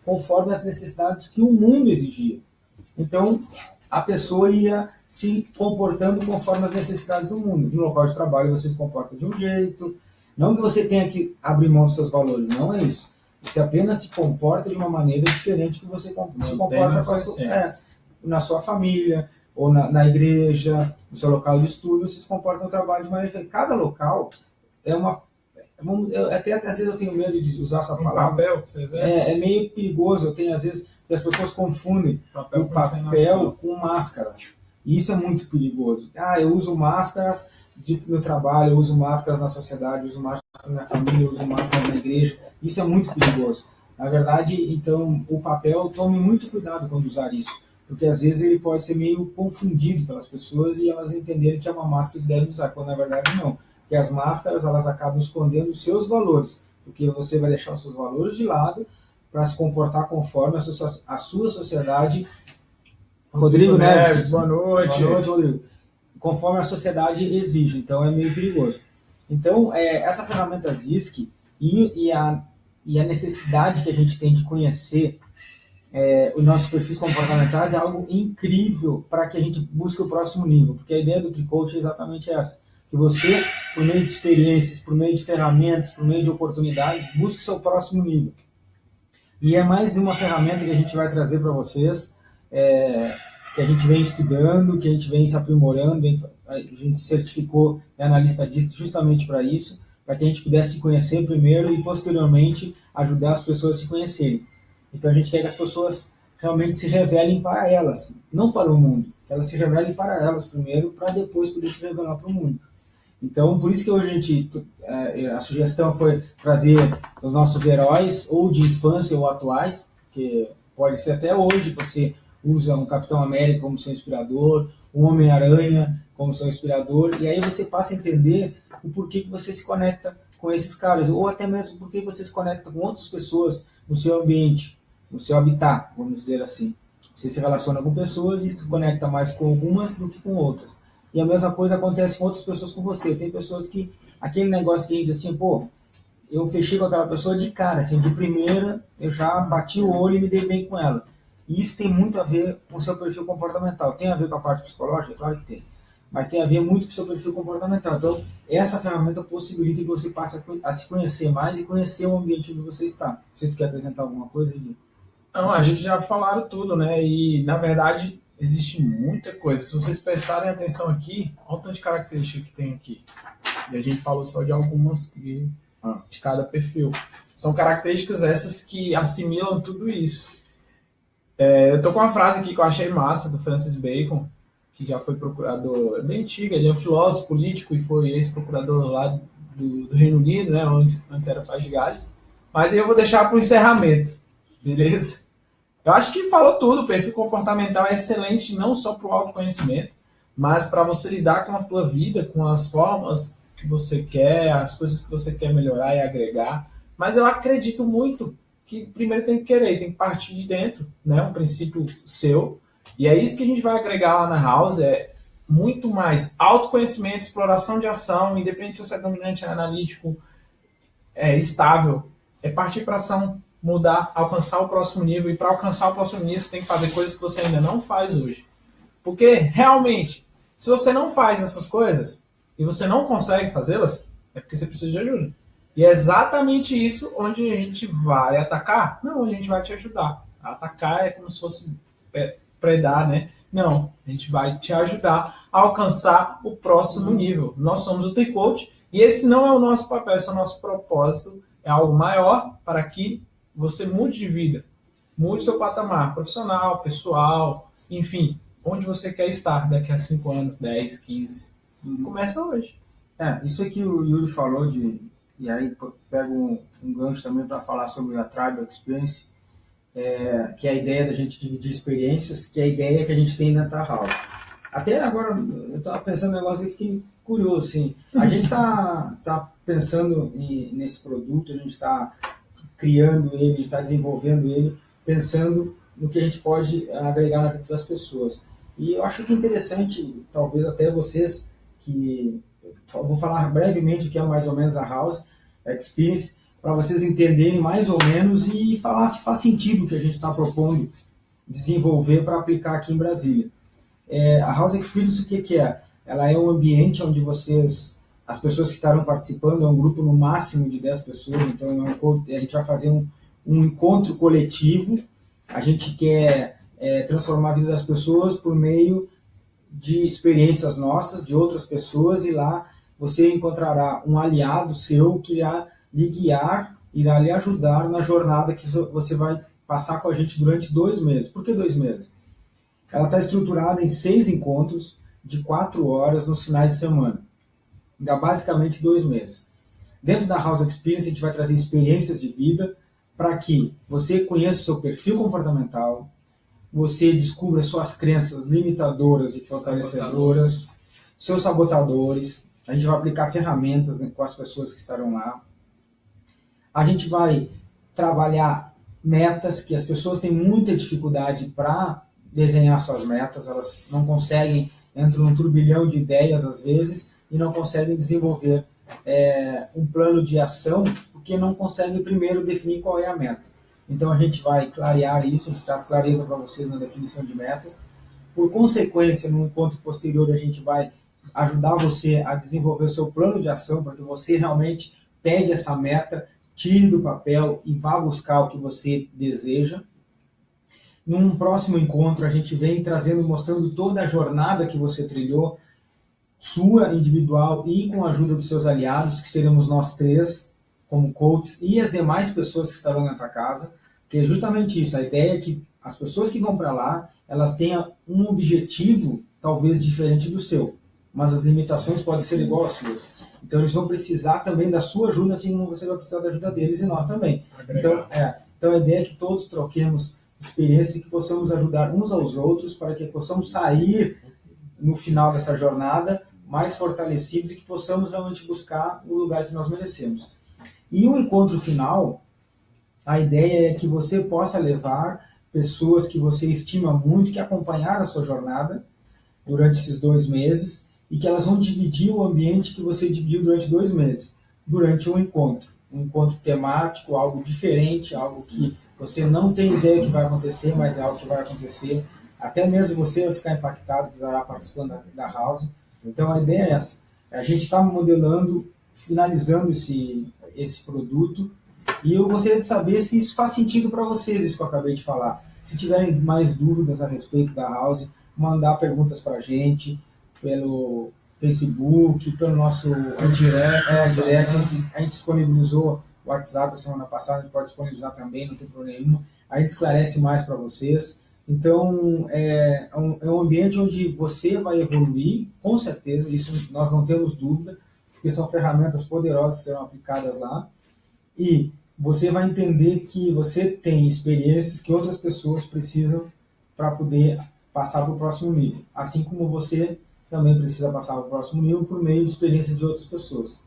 conforme as necessidades que o mundo exigia. Então, a pessoa ia se comportando conforme as necessidades do mundo. No local de trabalho você se comporta de um jeito, não que você tenha que abrir mão dos seus valores, não é isso. Você apenas se comporta de uma maneira diferente que você se comporta na sua família, ou na igreja, no seu local de estudo, você se comporta no trabalho de maneira diferente. Cada local é uma... Até às vezes eu tenho medo de usar essa palavra. Papel que você exerce. É meio perigoso, eu tenho às vezes que as pessoas confundem o papel com máscaras. E isso é muito perigoso. Eu uso máscaras no trabalho, eu uso máscaras na sociedade, eu uso máscaras na minha família, eu uso máscaras na igreja. Isso é muito perigoso. Na verdade, então, o papel, tome muito cuidado quando usar isso, porque às vezes ele pode ser meio confundido pelas pessoas e elas entenderem que é uma máscara que devem usar, quando na verdade não. Porque as máscaras, elas acabam escondendo os seus valores, porque você vai deixar os seus valores de lado para se comportar conforme a sua sociedade. Rodrigo Neves, boa noite. Boa noite, Rodrigo. Conforme a sociedade exige, então é meio perigoso. Então, essa ferramenta DISC e a necessidade que a gente tem de conhecer os nossos perfis comportamentais é algo incrível para que a gente busque o próximo nível, porque a ideia do Tricoach é exatamente essa, que você, por meio de experiências, por meio de ferramentas, por meio de oportunidades, busque o seu próximo nível. E é mais uma ferramenta que a gente vai trazer para vocês, que a gente vem estudando, que a gente vem se aprimorando, a gente certificou analista DISC justamente para isso, para que a gente pudesse se conhecer primeiro e posteriormente ajudar as pessoas a se conhecerem. Então a gente quer que as pessoas realmente se revelem para elas, não para o mundo, que elas se revelem para elas primeiro, para depois poder se revelar para o mundo. Então, por isso que hoje a sugestão foi trazer os nossos heróis, ou de infância ou atuais, que pode ser até hoje, você usa um Capitão América como seu inspirador, um Homem-Aranha como seu inspirador, e aí você passa a entender o porquê que você se conecta com esses caras, ou até mesmo porquê você se conecta com outras pessoas no seu ambiente, no seu habitat, vamos dizer assim. Você se relaciona com pessoas e se conecta mais com algumas do que com outras. E a mesma coisa acontece com outras pessoas com você. Tem pessoas que, aquele negócio que a gente diz assim, eu fechei com aquela pessoa de cara, assim, de primeira, eu já bati o olho e me dei bem com ela. E isso tem muito a ver com o seu perfil comportamental. Tem a ver com a parte psicológica? Claro que tem. Mas tem a ver muito com o seu perfil comportamental. Então, essa ferramenta possibilita que você passe a se conhecer mais e conhecer o ambiente onde você está. Você quer acrescentar alguma coisa, Edinho? Não, a gente já falaram tudo, né? E, na verdade, existe muita coisa. Se vocês prestarem atenção aqui, olha o tanto de características que tem aqui. E a gente falou só de algumas de cada perfil. São características essas que assimilam tudo isso. Eu tô com uma frase aqui que eu achei massa, do Francis Bacon, que já foi procurador, é bem antiga, ele é um filósofo político e foi ex-procurador lá do Reino Unido, né? Antes era País de Gales. Mas aí eu vou deixar para o encerramento, beleza? Eu acho que falou tudo. O perfil comportamental é excelente não só para o autoconhecimento, mas para você lidar com a tua vida, com as formas que você quer, as coisas que você quer melhorar e agregar. Mas eu acredito muito que primeiro tem que querer, tem que partir de dentro, né? Um princípio seu. E é isso que a gente vai agregar lá na House, é muito mais autoconhecimento, exploração de ação, independente se você é dominante, analítico, estável. É partir para ação, mudar, alcançar o próximo nível. E para alcançar o próximo nível, você tem que fazer coisas que você ainda não faz hoje. Porque, realmente, se você não faz essas coisas e você não consegue fazê-las, é porque você precisa de ajuda. E é exatamente isso onde a gente vai atacar. Não, a gente vai te ajudar. Atacar é como se fosse predar, né? Não, a gente vai te ajudar a alcançar o próximo nível. Nós somos o Tricoach e esse não é o nosso papel, esse é o nosso propósito. É algo maior para que você mude de vida, mude seu patamar profissional, pessoal, enfim, onde você quer estar daqui a 5 anos, 10, 15. Começa hoje. Isso aqui o Yuri falou e aí pego um gancho também para falar sobre a Tribal Experience, que é a ideia da gente dividir experiências, que é a ideia que a gente tem na House. Até agora, eu estava pensando no negócio e fiquei curioso, assim. A gente está pensando nesse produto, a gente está criando ele, a gente está desenvolvendo ele, pensando no que a gente pode agregar na vida das pessoas. E eu acho que é interessante, talvez até vocês, que vou falar brevemente o que é mais ou menos a House Experience, para vocês entenderem mais ou menos e falar se faz sentido o que a gente está propondo desenvolver para aplicar aqui em Brasília. A House Experience, o que é? Ela é um ambiente onde as pessoas que estarão participando, é um grupo no máximo de 10 pessoas, então a gente vai fazer um encontro coletivo, a gente quer transformar a vida das pessoas por meio de experiências nossas, de outras pessoas, e lá você encontrará um aliado seu que irá lhe guiar, irá lhe ajudar na jornada que você vai passar com a gente durante 2 meses. Por que 2 meses? Ela está estruturada em 6 encontros de 4 horas nos finais de semana. Dá basicamente 2 meses. Dentro da House Experience, a gente vai trazer experiências de vida para que você conheça o seu perfil comportamental, você descubra suas crenças limitadoras e fortalecedoras, seus sabotadores. A gente vai aplicar ferramentas, né, com as pessoas que estarão lá. A gente vai trabalhar metas, que as pessoas têm muita dificuldade para desenhar suas metas, elas não conseguem, entram num turbilhão de ideias às vezes e não conseguem desenvolver um plano de ação, porque não conseguem primeiro definir qual é a meta. Então a gente vai clarear isso, a gente traz clareza para vocês na definição de metas. Por consequência, no encontro posterior, a gente vai ajudar você a desenvolver o seu plano de ação, para que você realmente pegue essa meta, tire do papel e vá buscar o que você deseja. Num próximo encontro, a gente vem trazendo, mostrando toda a jornada que você trilhou, sua individual e com a ajuda dos seus aliados, que seremos nós 3, como coaches, e as demais pessoas que estarão na tua casa, porque é justamente isso, a ideia é que as pessoas que vão para lá, elas tenham um objetivo talvez diferente do seu, mas as limitações podem ser igual às suas. Então eles vão precisar também da sua ajuda, assim como você vai precisar da ajuda deles e nós também. Então a ideia é que todos troquemos experiência e que possamos ajudar uns aos outros para que possamos sair no final dessa jornada mais fortalecidos e que possamos realmente buscar o lugar que nós merecemos. E o encontro final, a ideia é que você possa levar pessoas que você estima muito, que acompanharam a sua jornada durante esses 2 meses e que elas vão dividir o ambiente que você dividiu durante 2 meses, durante um encontro temático, algo diferente, algo que você não tem ideia que vai acontecer, mas é algo que vai acontecer. Até mesmo você vai ficar impactado que estará participando da House. Então a ideia é essa. A gente está modelando, finalizando esse produto, e eu gostaria de saber se isso faz sentido para vocês, isso que eu acabei de falar. Se tiverem mais dúvidas a respeito da House, mandar perguntas para a gente pelo Facebook, pelo nosso direct. A gente disponibilizou o WhatsApp a semana passada, a gente pode disponibilizar também, não tem problema nenhum. A gente esclarece mais para vocês. Então, é um ambiente onde você vai evoluir, com certeza, isso nós não temos dúvida, porque são ferramentas poderosas que serão aplicadas lá, e você vai entender que você tem experiências que outras pessoas precisam para poder passar para o próximo nível, assim como você também precisa passar para o próximo nível por meio de experiências de outras pessoas.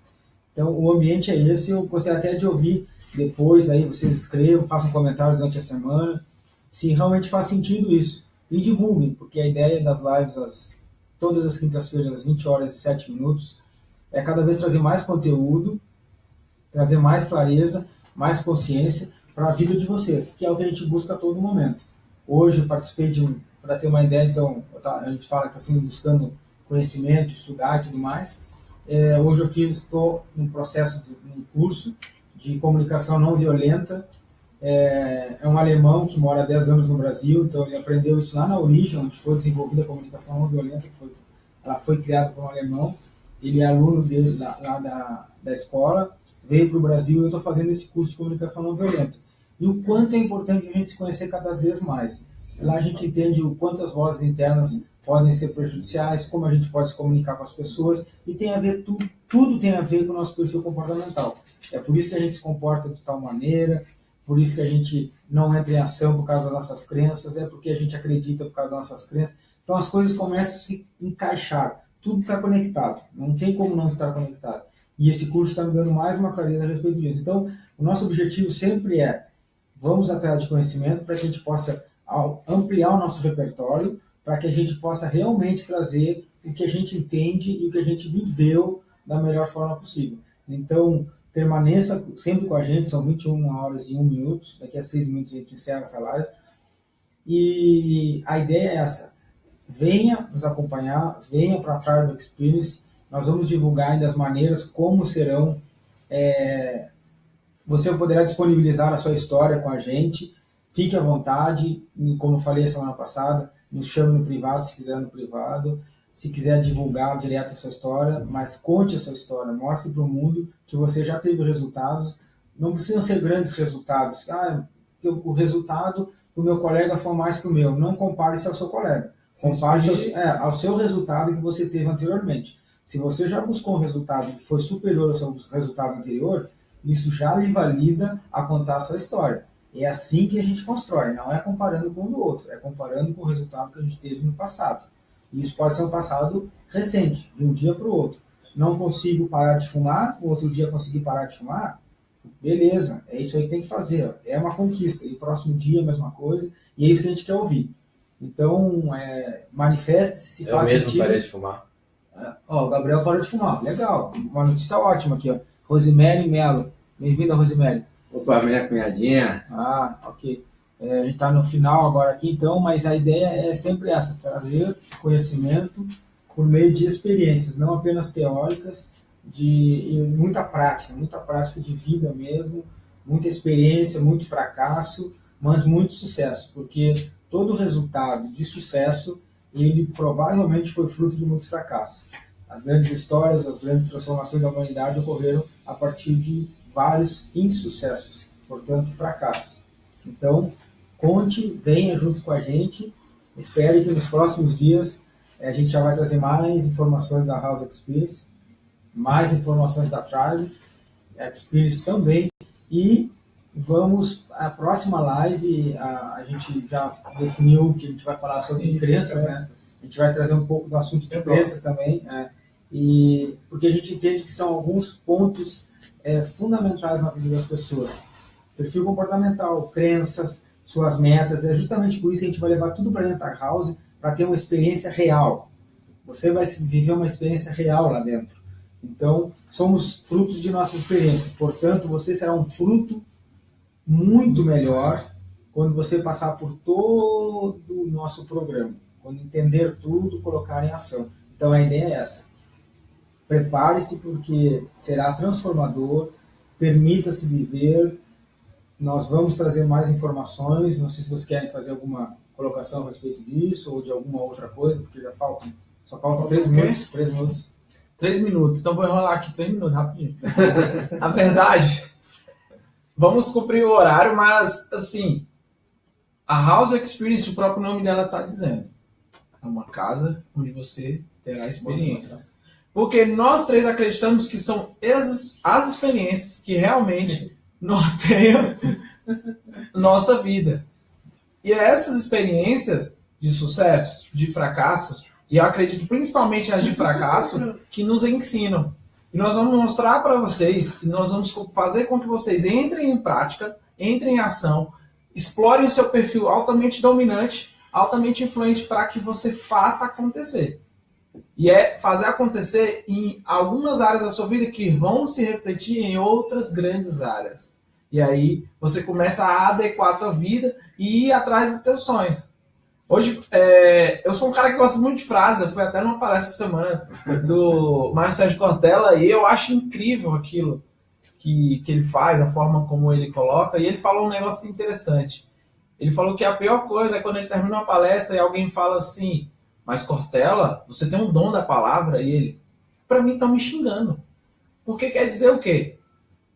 Então, o ambiente é esse, eu gostaria até de ouvir depois, aí vocês escrevam, façam comentários durante a semana, se realmente faz sentido isso. E divulguem, porque a ideia das lives, todas as quintas-feiras, às 20 horas e 7 minutos, é cada vez trazer mais conteúdo, trazer mais clareza, mais consciência para a vida de vocês, que é o que a gente busca a todo momento. Hoje eu participei para ter uma ideia, então, a gente fala que está sempre buscando conhecimento, estudar e tudo mais. Hoje eu estou num processo de um curso de comunicação não violenta. É um alemão que mora há 10 anos no Brasil, então ele aprendeu isso lá na origem, onde foi desenvolvida a comunicação não violenta, ela foi criada por um alemão. Ele é aluno dele lá da escola, veio para o Brasil e eu estou fazendo esse curso de comunicação não violenta. E o quanto é importante a gente se conhecer cada vez mais. Lá a gente entende o quanto as vozes internas podem ser prejudiciais, como a gente pode se comunicar com as pessoas, e tem a ver tudo tem a ver com o nosso perfil comportamental. É por isso que a gente se comporta de tal maneira, por isso que a gente não entra em ação por causa das nossas crenças, é porque a gente acredita por causa das nossas crenças. Então as coisas começam a se encaixar, tudo está conectado, não tem como não estar conectado. E esse curso está me dando mais uma clareza a respeito disso. Então, o nosso objetivo sempre é, vamos atrás de conhecimento para que a gente possa ampliar o nosso repertório, para que a gente possa realmente trazer o que a gente entende e o que a gente viveu da melhor forma possível. Então, permaneça sempre com a gente, são 21 horas e 1 minuto, daqui a 6 minutos a gente encerra essa live. E a ideia é essa, venha nos acompanhar, venha para a Tribal Experience, nós vamos divulgar ainda as maneiras como serão, você poderá disponibilizar a sua história com a gente, fique à vontade, como eu falei a semana passada, nos chame no privado, se quiser no privado, se quiser divulgar direto a sua história, mas conte a sua história, mostre para o mundo que você já teve resultados, não precisam ser grandes resultados, o resultado do meu colega foi mais que o meu, não compare-se ao seu colega, Compare ao seu resultado que você teve anteriormente. Se você já buscou um resultado que foi superior ao seu resultado anterior, isso já lhe valida a contar a sua história. É assim que a gente constrói, não é comparando com o do outro, é comparando com o resultado que a gente teve no passado. E isso pode ser um passado recente, de um dia para o outro. Não consigo parar de fumar, o outro dia consegui parar de fumar, beleza, é isso aí que tem que fazer, é uma conquista. E próximo dia a mesma coisa, e é isso que a gente quer ouvir. Então, manifeste-se, se faz sentido. Eu mesmo parei de fumar. O Gabriel parou de fumar, legal, uma notícia ótima aqui, ó. Rosemary Melo, bem-vinda, Rosemary. Opa, minha cunhadinha. Ok. A gente está no final agora aqui, então, mas a ideia é sempre essa, trazer conhecimento por meio de experiências, não apenas teóricas, de muita prática de vida mesmo, muita experiência, muito fracasso, mas muito sucesso, porque todo resultado de sucesso, ele provavelmente foi fruto de muitos fracassos. As grandes histórias, as grandes transformações da humanidade ocorreram a partir de vários insucessos, portanto, fracassos. Então, conte, venha junto com a gente, espere que nos próximos dias a gente já vai trazer mais informações da House Experience, mais informações da Tribe Experience também, e vamos, a próxima live, a gente já definiu que a gente vai falar sobre crenças, né? A gente vai trazer um pouco do assunto de crenças também, e porque a gente entende que são alguns pontos fundamentais na vida das pessoas. Perfil comportamental, crenças, suas metas, é justamente por isso que a gente vai levar tudo para dentro da House, para ter uma experiência real. Você vai viver uma experiência real lá dentro. Então, somos frutos de nossa experiência. Portanto, você será um fruto muito melhor quando você passar por todo o nosso programa. Quando entender tudo, colocar em ação. Então, a ideia é essa. Prepare-se porque será transformador, permita-se viver. Nós vamos trazer mais informações. Não sei se vocês querem fazer alguma colocação a respeito disso ou de alguma outra coisa, porque só faltam 3 minutos. 3 minutos. 3 minutos. Então vou enrolar aqui 3 minutos, rapidinho. A verdade, vamos cumprir o horário, mas assim, a House Experience, o próprio nome dela está dizendo, é uma casa onde você terá experiências. Porque nós 3 acreditamos que são as experiências que realmente norteiam nossa vida. E essas experiências de sucesso, de fracassos, e eu acredito principalmente as de fracasso, que nos ensinam. E nós vamos mostrar para vocês, e nós vamos fazer com que vocês entrem em prática, entrem em ação, explorem o seu perfil altamente dominante, altamente influente para que você faça acontecer. E fazer acontecer em algumas áreas da sua vida que vão se refletir em outras grandes áreas. E aí você começa a adequar a tua vida e ir atrás dos teus sonhos. Hoje, eu sou um cara que gosta muito de frase, eu fui até numa palestra essa semana do Mário Sérgio Cortella e eu acho incrível aquilo que ele faz, a forma como ele coloca, e ele falou um negócio interessante. Ele falou que a pior coisa é quando ele termina uma palestra e alguém fala assim, mas Cortella, você tem um dom da palavra, e ele, para mim, estão me xingando. Porque quer dizer o quê?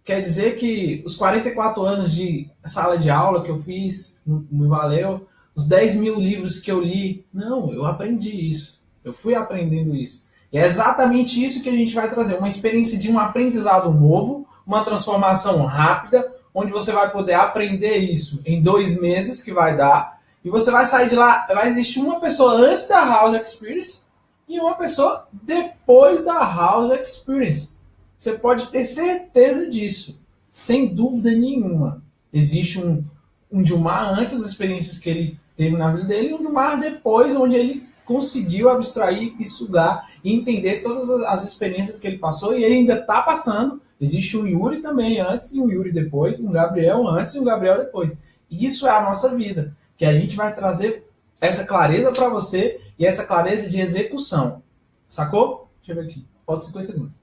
Quer dizer que os 44 anos de sala de aula que eu fiz, não valeu, os 10 mil livros que eu li, não, eu aprendi isso. Eu fui aprendendo isso. E é exatamente isso que a gente vai trazer, uma experiência de um aprendizado novo, uma transformação rápida, onde você vai poder aprender isso em 2 meses, que vai dar, e você vai sair de lá, vai existir uma pessoa antes da House Experience e uma pessoa depois da House Experience. Você pode ter certeza disso, sem dúvida nenhuma. Existe um Dilmar antes das experiências que ele teve na vida dele e um Dilmar depois, onde ele conseguiu abstrair e sugar e entender todas as experiências que ele passou e ele ainda está passando. Existe um Yuri também antes e um Yuri depois, um Gabriel antes e um Gabriel depois. E isso é a nossa vida, que a gente vai trazer essa clareza para você e essa clareza de execução. Sacou? Deixa eu ver aqui. Falta 50 segundos.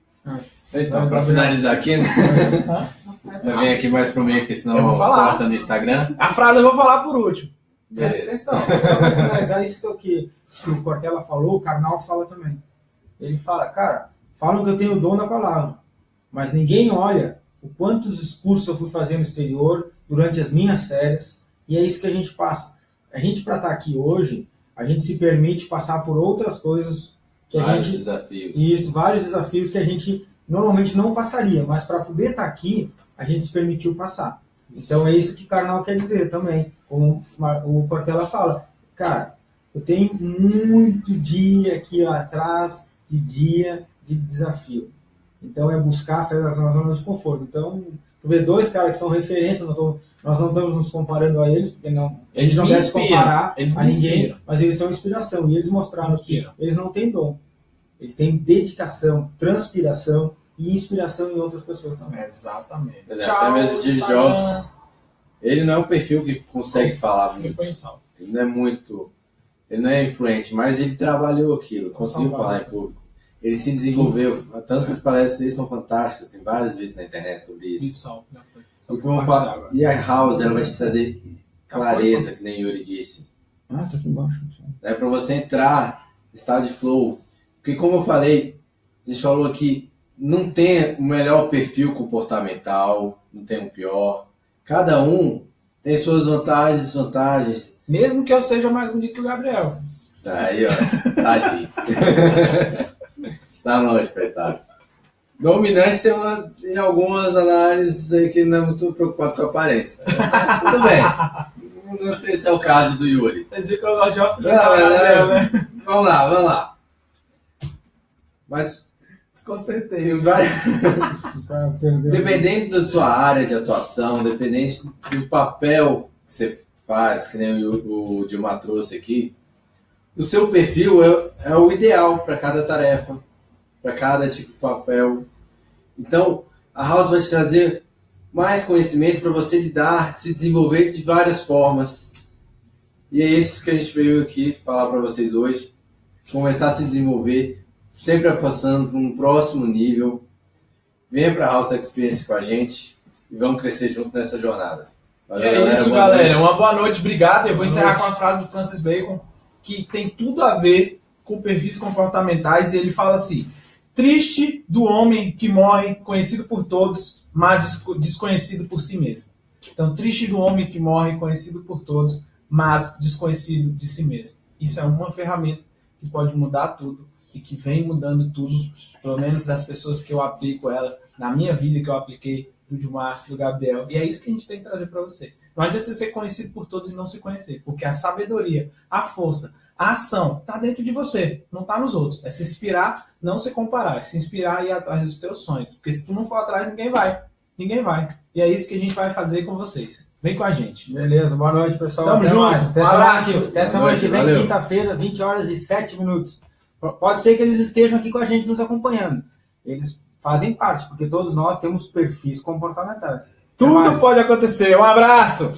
Então, para finalizar aqui, né? Você vem aqui mais pro meio, que senão eu vou corta no Instagram. A frase eu vou falar por último. Presta atenção, só para finalizar isso que o Cortella falou, o Karnal fala também. Ele fala, cara, falam que eu tenho o dom da palavra, mas ninguém olha o quantos discursos eu fui fazer no exterior durante as minhas férias, e é isso que a gente passa. A gente, para estar aqui hoje, a gente se permite passar por outras coisas que a Vários gente... desafios. Isso, vários desafios que a gente normalmente não passaria, mas para poder estar aqui, a gente se permitiu passar. Então é isso que Karnal quer dizer também. Como o Cortella fala, cara, eu tenho muito dia aqui atrás de desafio. Então é buscar sair da zona de conforto. Então, tu vê dois caras que são referência, nós não estamos nos comparando a eles, porque eles não devem se comparar a ninguém, mas eles são inspiração. E eles mostraram que eles não têm dom. Eles têm dedicação, transpiração e inspiração em outras pessoas também. Exatamente. Até mesmo o Steve Jobs, ele não é um perfil que consegue falar muito. Ele não é muito... Ele não é influente, mas ele trabalhou aquilo, conseguiu falar em público. Ele se desenvolveu. Tanto que as palestras dele são fantásticas, tem vários vídeos na internet sobre isso. E a House, ela vai te trazer clareza, que nem o Yuri disse. Ah, tá aqui embaixo. É para você entrar em estado de flow. Porque como eu falei, a gente falou aqui, não tem o melhor perfil comportamental, não tem o pior. Cada um tem suas vantagens e desvantagens. Mesmo que eu seja mais bonito que o Gabriel. Aí, ó, tadinho. Tá longe, espetáculo. Dominante tem algumas análises aí que não é muito preocupado com a aparência. Tudo bem. Não sei se é o caso do Yuri. Quer dizer que eu gosto de né? Vamos lá. Mas desconcertei. Dependendo da sua área de atuação, dependente do papel que você faz, que nem o Dilma trouxe aqui, o seu perfil é o ideal para cada tarefa, para cada tipo de papel. Então, a House vai te trazer mais conhecimento para você lidar, se desenvolver de várias formas. E é isso que a gente veio aqui falar para vocês hoje. Começar a se desenvolver, sempre avançando para um próximo nível. Venha para a House Experience com a gente e vamos crescer junto nessa jornada. Valeu, é isso, galera. Uma boa noite, obrigado. Eu vou encerrar com a frase do Francis Bacon, que tem tudo a ver com perfis comportamentais, e ele fala assim: triste do homem que morre conhecido por todos, mas desconhecido por si mesmo. Então, triste do homem que morre conhecido por todos, mas desconhecido de si mesmo. Isso é uma ferramenta que pode mudar tudo e que vem mudando tudo, pelo menos das pessoas que eu aplico ela, na minha vida que eu apliquei, do Dilmar, do Gabriel. E é isso que a gente tem que trazer para você. Não adianta você ser conhecido por todos e não se conhecer, porque a sabedoria, a força, a ação está dentro de você, não está nos outros. É se inspirar, não se comparar, é se inspirar e ir atrás dos teus sonhos. Porque se tu não for atrás, ninguém vai. Ninguém vai. E é isso que a gente vai fazer com vocês. Vem com a gente. Beleza, boa noite, pessoal. Tamo junto. Até Um abraço. Até semana que vem, quinta-feira, 20 horas e 7 minutos. Pode ser que eles estejam aqui com a gente nos acompanhando. Eles fazem parte, porque todos nós temos perfis comportamentais. Tudo pode acontecer. Um abraço.